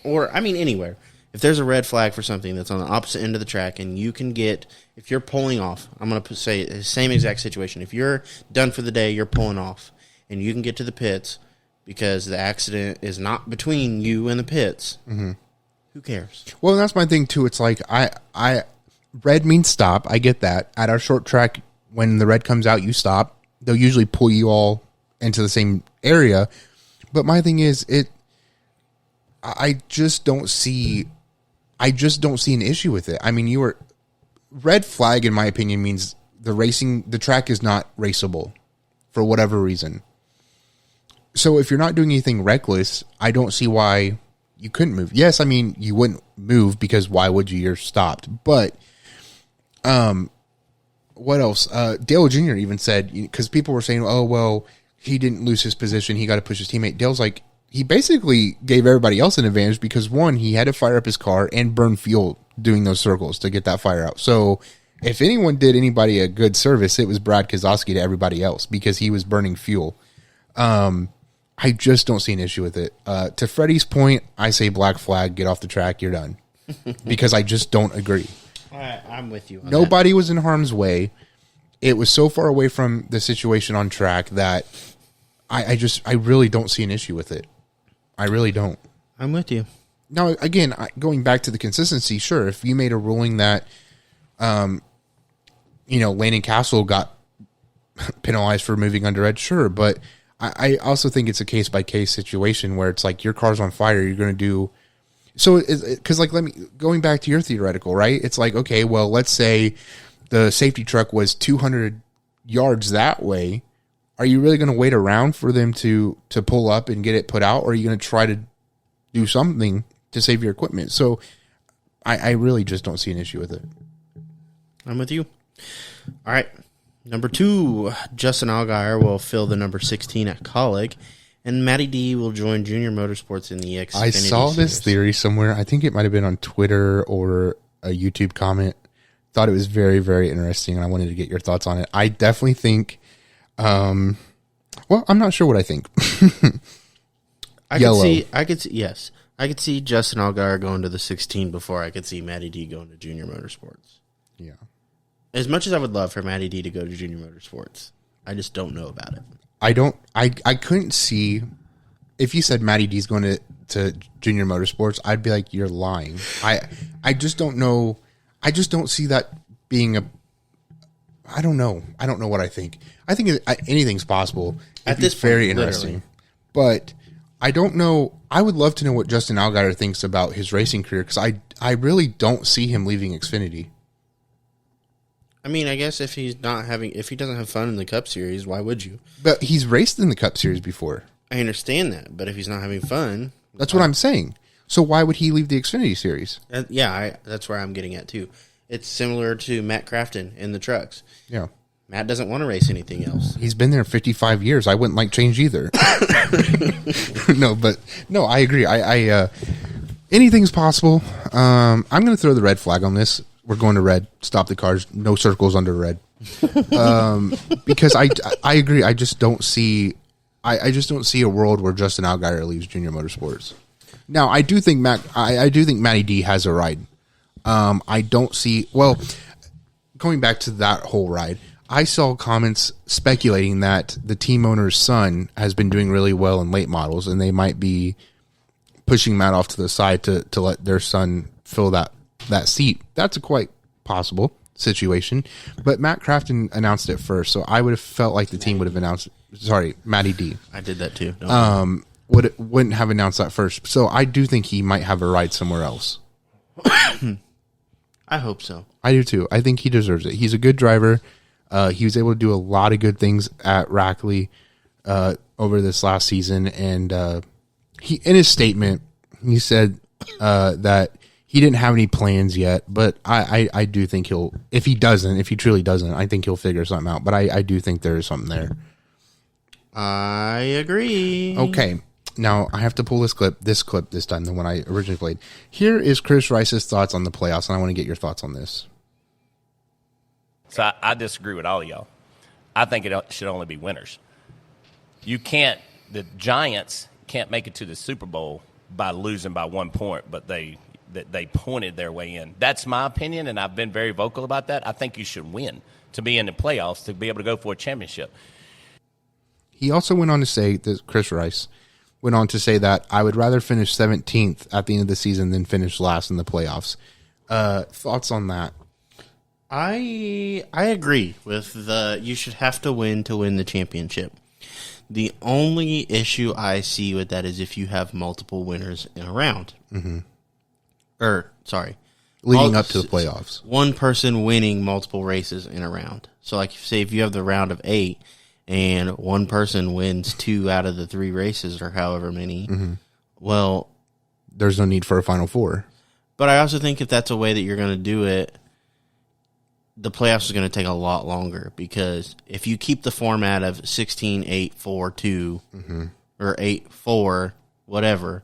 or, I mean, anywhere. If there's a red flag for something that's on the opposite end of the track and you can get, if you're pulling off, I'm going to say the same exact situation. If you're done for the day, you're pulling off, and you can get to the pits because the accident is not between you and the pits, mm-hmm. Who cares? Well, that's my thing, too. It's like, red means stop. I get that. At our short track, when the red comes out, you stop. They'll usually pull you all into the same area. But my thing is, I just don't see an issue with it. I mean, red flag, in my opinion, means the track is not raceable for whatever reason. So if you're not doing anything reckless, I don't see why you couldn't move. Yes, I mean, you wouldn't move because why would you? You're stopped. But what else? Dale Jr. even said, because people were saying, oh, well, he didn't lose his position. He got to push his teammate. Dale's like, he basically gave everybody else an advantage because, one, he had to fire up his car and burn fuel doing those circles to get that fire out. So if anyone did anybody a good service, it was Brad Keselowski to everybody else because he was burning fuel. I just don't see an issue with it. To Freddie's point, I say black flag, get off the track, you're done. Because I just don't agree. I'm with you on Nobody was in harm's way. it was so far away from the situation on track that I really don't see an issue with it. I really don't. I'm with you. Now, again, going back to the consistency, sure, if you made a ruling that, Landon Castle got penalized for moving under red, sure, but I also think it's a case-by-case situation where it's like your car's on fire, you're going to do... So, because going back to your theoretical, right? It's like, okay, well, let's say the safety truck was 200 yards that way. Are you really going to wait around for them to pull up and get it put out, or are you going to try to do something to save your equipment? So, I really just don't see an issue with it. I'm with you. All right. Number 2, Justin Allgaier will fill the number 16 at Colleague, and Matty D will join Junior Motorsports in the Xfinity I saw this Series. theory somewhere. I think it might have been on Twitter or a YouTube comment. Thought it was very, very interesting, and I wanted to get your thoughts on it. I definitely think, I'm not sure what I think. Yellow. I could see Justin Allgaier going to the 16 before I could see Matty D going to Junior Motorsports. Yeah. As much as I would love for Matty D to go to Junior Motorsports, I just don't know about it. I couldn't see, if you said Matty D's going to Junior Motorsports, I'd be like, you're lying. I just don't know. I just don't see that being I don't know. I don't know what I think. I think anything's possible. At this point, very interesting. But I don't know. I would love to know what Justin Allgaier thinks about his racing career, because I really don't see him leaving Xfinity. I mean, I guess if he doesn't have fun in the Cup Series, why would you? But he's raced in the Cup Series before. I understand that, but if he's not having fun, that's what I'm saying. So why would he leave the Xfinity Series? That's where I'm getting at too. It's similar to Matt Crafton in the trucks. Yeah, Matt doesn't want to race anything else. He's been there 55 years. I wouldn't like change either. No, I agree. I anything's possible. I'm going to throw the red flag on this. We're going to red. Stop the cars. No circles under red. Because I agree. I just don't see. I just don't see a world where Justin Allgaier leaves Junior Motorsports. Now, I do think Matty D has a ride. I don't see. Well, going back to that whole ride, I saw comments speculating that the team owner's son has been doing really well in late models, and they might be pushing Matt off to the side to let their son fill that seat. That's a quite possible situation. But Matt Crafton announced it first, so I would have felt like the team would have announced. Sorry, Matty D. I did that too. Wouldn't have announced that first. So I do think he might have a ride somewhere else. I hope so. I do too. I think he deserves it. He's a good driver. He was able to do a lot of good things at Rackley over this last season, and he, in his statement, he said that he didn't have any plans yet, but I do think if he truly doesn't, I think he'll figure something out. But I do think there is something there. I agree. Okay. Now, I have to pull this clip this time than when I originally played. Here is Chris Rice's thoughts on the playoffs, and I want to get your thoughts on this. So I disagree with all of y'all. I think it should only be winners. The Giants can't make it to the Super Bowl by losing by 1 point, but they pointed their way in. That's my opinion, and I've been very vocal about that. I think you should win to be in the playoffs, to be able to go for a championship. He also went on to say that Chris Rice went on to say that I would rather finish 17th at the end of the season than finish last in the playoffs. Thoughts on that? I agree with you should have to win the championship. The only issue I see with that is if you have multiple winners in a round. Mm-hmm. Leading up to the playoffs. One person winning multiple races in a round. So, like, say if you have the round of 8 and one person wins 2 out of the 3 races or however many, well, there's no need for a Final Four. But I also think if that's a way that you're going to do it, the playoffs is going to take a lot longer, because if you keep the format of 16, 8, 4, 2, or 8, 4, whatever,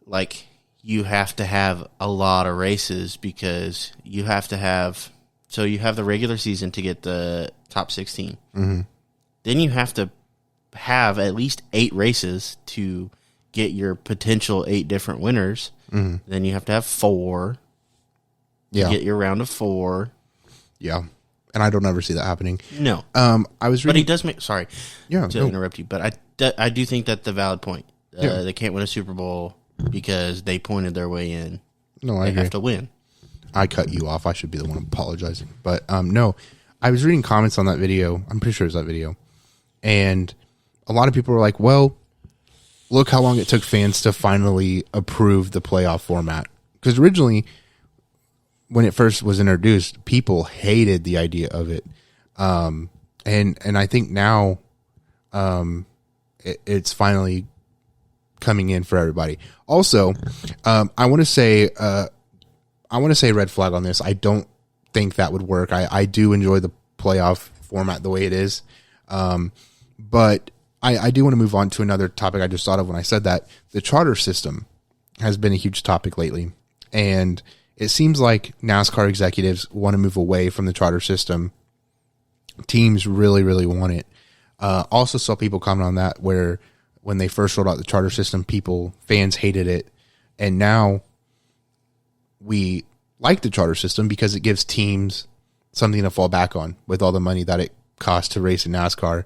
like, you have to have a lot of races, because you have to have, so you have the regular season to get the top 16. Mm-hmm. Then you have to have at least 8 races to get your potential 8 different winners. Mm-hmm. Then you have to have 4. Yeah. Get your round of 4. Yeah. and I don't ever see that happening. No. I was But reading. he does make. Sorry to interrupt you, but I do think that's the valid point. They can't win a Super Bowl because they pointed their way in. No, I They agree. have to win. I cut you off. I should be the one apologizing. But no, I was reading comments on that video. I'm pretty sure it was that video. And a lot of people were like, well, look how long it took fans to finally approve the playoff format. Because originally, when it first was introduced, people hated the idea of it. And I think now it's finally coming in for everybody. Also, I want to say red flag on this. I don't think that would work. I do enjoy the playoff format the way it is. But I do want to move on to another topic I just thought of when I said that. The charter system has been a huge topic lately. And it seems like NASCAR executives want to move away from the charter system. Teams really, really want it. Also saw people comment on that where when they first rolled out the charter system, fans hated it. And now we like the charter system because it gives teams something to fall back on with all the money that it costs to race in NASCAR.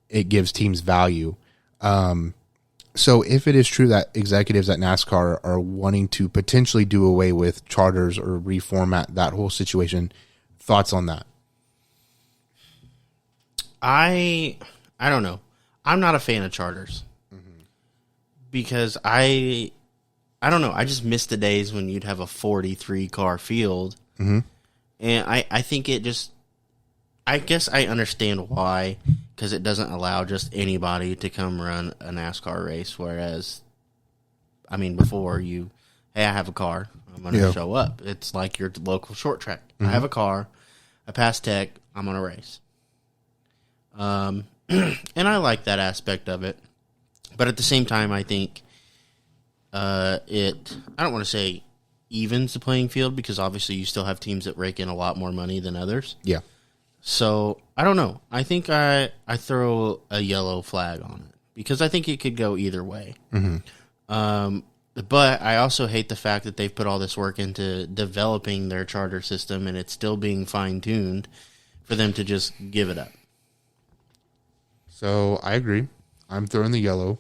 It gives teams value. So if it is true that executives at NASCAR are wanting to potentially do away with charters or reformat that whole situation, thoughts on that? I don't know. I'm not a fan of charters because I don't know. I just miss the days when you'd have a 43 car field, and I think it just. I guess I understand why, because it doesn't allow just anybody to come run a NASCAR race. Whereas, I mean, before hey, I have a car, I'm going to show up. It's like your local short track. I have a car, I pass tech, I'm going to race. And I like that aspect of it. But at the same time, I think I don't want to say evens the playing field, because obviously you still have teams that rake in a lot more money than others. Yeah. So, I don't know. I think I throw a yellow flag on it because I think it could go either way. But I also hate the fact that they've put all this work into developing their charter system and it's still being fine-tuned for them to just give it up. So, I agree. I'm throwing the yellow.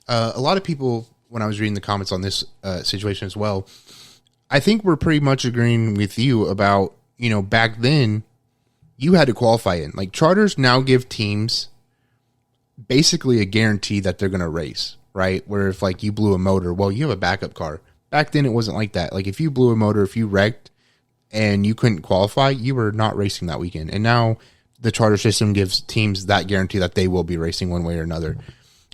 A lot of people, when I was reading the comments on this situation as well, I think we're pretty much agreeing with you about, back then, you had to qualify in. Like, charters now give teams basically a guarantee that they're going to race, right? Where if, you blew a motor, well, you have a backup car. Back then, it wasn't like that. Like, if you blew a motor, if you wrecked and you couldn't qualify, you were not racing that weekend. And now the charter system gives teams that guarantee that they will be racing one way or another.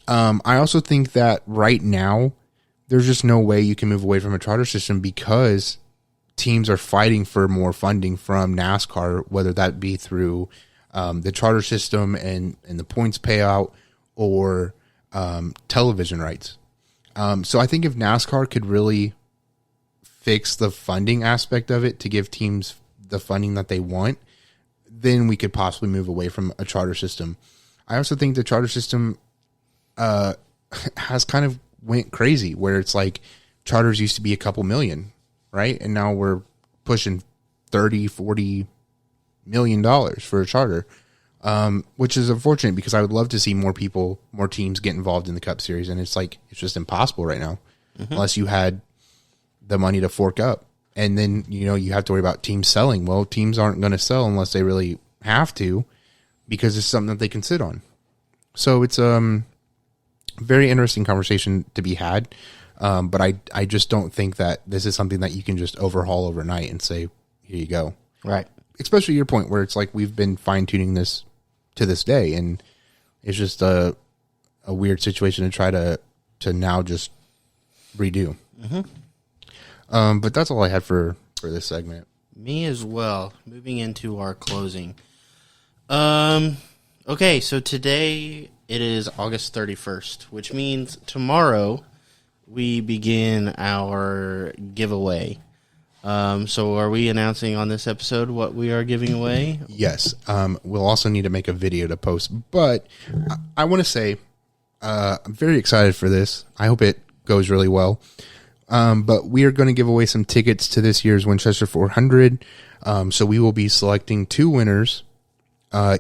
I also think that right now, there's just no way you can move away from a charter system because teams are fighting for more funding from NASCAR, whether that be through the charter system and the points payout or television rights. So I think if NASCAR could really fix the funding aspect of it to give teams the funding that they want, then we could possibly move away from a charter system. I also think the charter system has kind of went crazy where it's like charters used to be a couple million, right? And now we're pushing $30-40 million for a charter, which is unfortunate because I would love to see more teams get involved in the Cup Series. And it's just impossible right now unless you had the money to fork up. And then, you have to worry about teams selling. Well, teams aren't going to sell unless they really have to because it's something that they can sit on. So it's very interesting conversation to be had. But I just don't think that this is something that you can just overhaul overnight and say, here you go. Right. Especially your point where it's like we've been fine tuning this to this day. And it's just a weird situation to try to now just redo. But that's all I had for this segment. Me as well. Moving into our closing. Okay, so today it is August 31st, which means tomorrow we begin our giveaway. So are we announcing on this episode what we are giving away? Yes. We'll also need to make a video to post. But I want to say I'm very excited for this. I hope it goes really well. But we are going to give away some tickets to this year's Winchester 400. So we will be selecting 2 winners.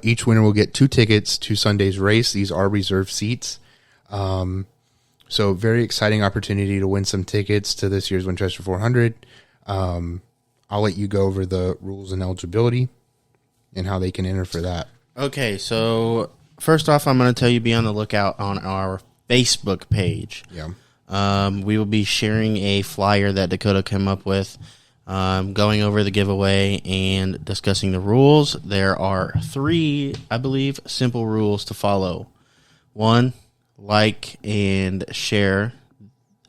Each winner will get 2 tickets to Sunday's race. These are reserved seats. So very exciting opportunity to win some tickets to this year's Winchester 400. I'll let you go over the rules and eligibility and how they can enter for that. Okay, so first off, I'm going to tell you be on the lookout on our Facebook page. Yeah. We will be sharing a flyer that Dakota came up with, going over the giveaway and discussing the rules. There are 3, I believe, simple rules to follow. 1, like and share.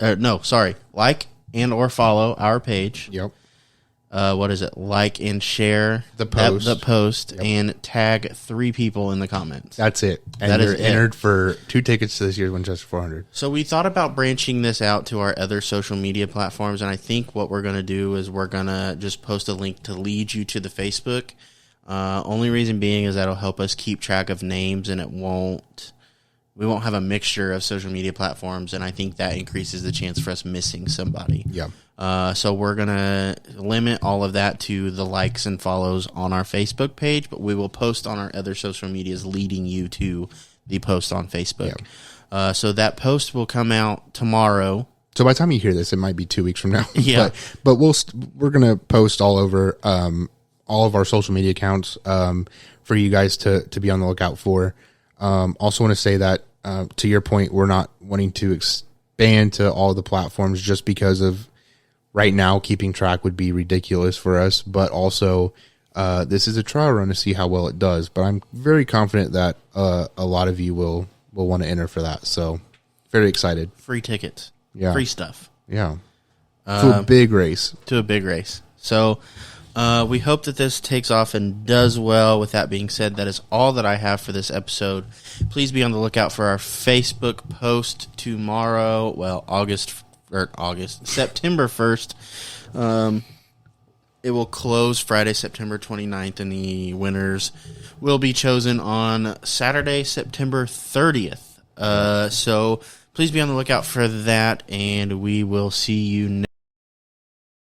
Like and or follow our page. Yep. What is it? Like and share the post, yep. And tag 3 people in the comments. That's it. And that you're is entered for 2 tickets to this year's Winchester 400. So we thought about branching this out to our other social media platforms, and I think what we're going to do is we're going to just post a link to lead you to the Facebook. Only reason being is that'll help us keep track of names, and we won't have a mixture of social media platforms, and I think that increases the chance for us missing somebody. Yeah. So we're going to limit all of that to the likes and follows on our Facebook page, but we will post on our other social medias leading you to the post on Facebook. Yeah. So that post will come out tomorrow. So by the time you hear this, it might be 2 weeks from now. Yeah. But we're going to post all over all of our social media accounts for you guys to be on the lookout for. Also want to say that to your point, we're not wanting to expand to all the platforms just because of right now keeping track would be ridiculous for us. But also, this is a trial run to see how well it does. But I'm very confident that a lot of you will want to enter for that. So very excited. Free tickets. Yeah. Free stuff. Yeah. To a big race. So we hope that this takes off and does well. With that being said, that is all that I have for this episode. Please be on the lookout for our Facebook post tomorrow. Well, September 1st. It will close Friday, September 29th, and the winners will be chosen on Saturday, September 30th. So please be on the lookout for that, and we will see you next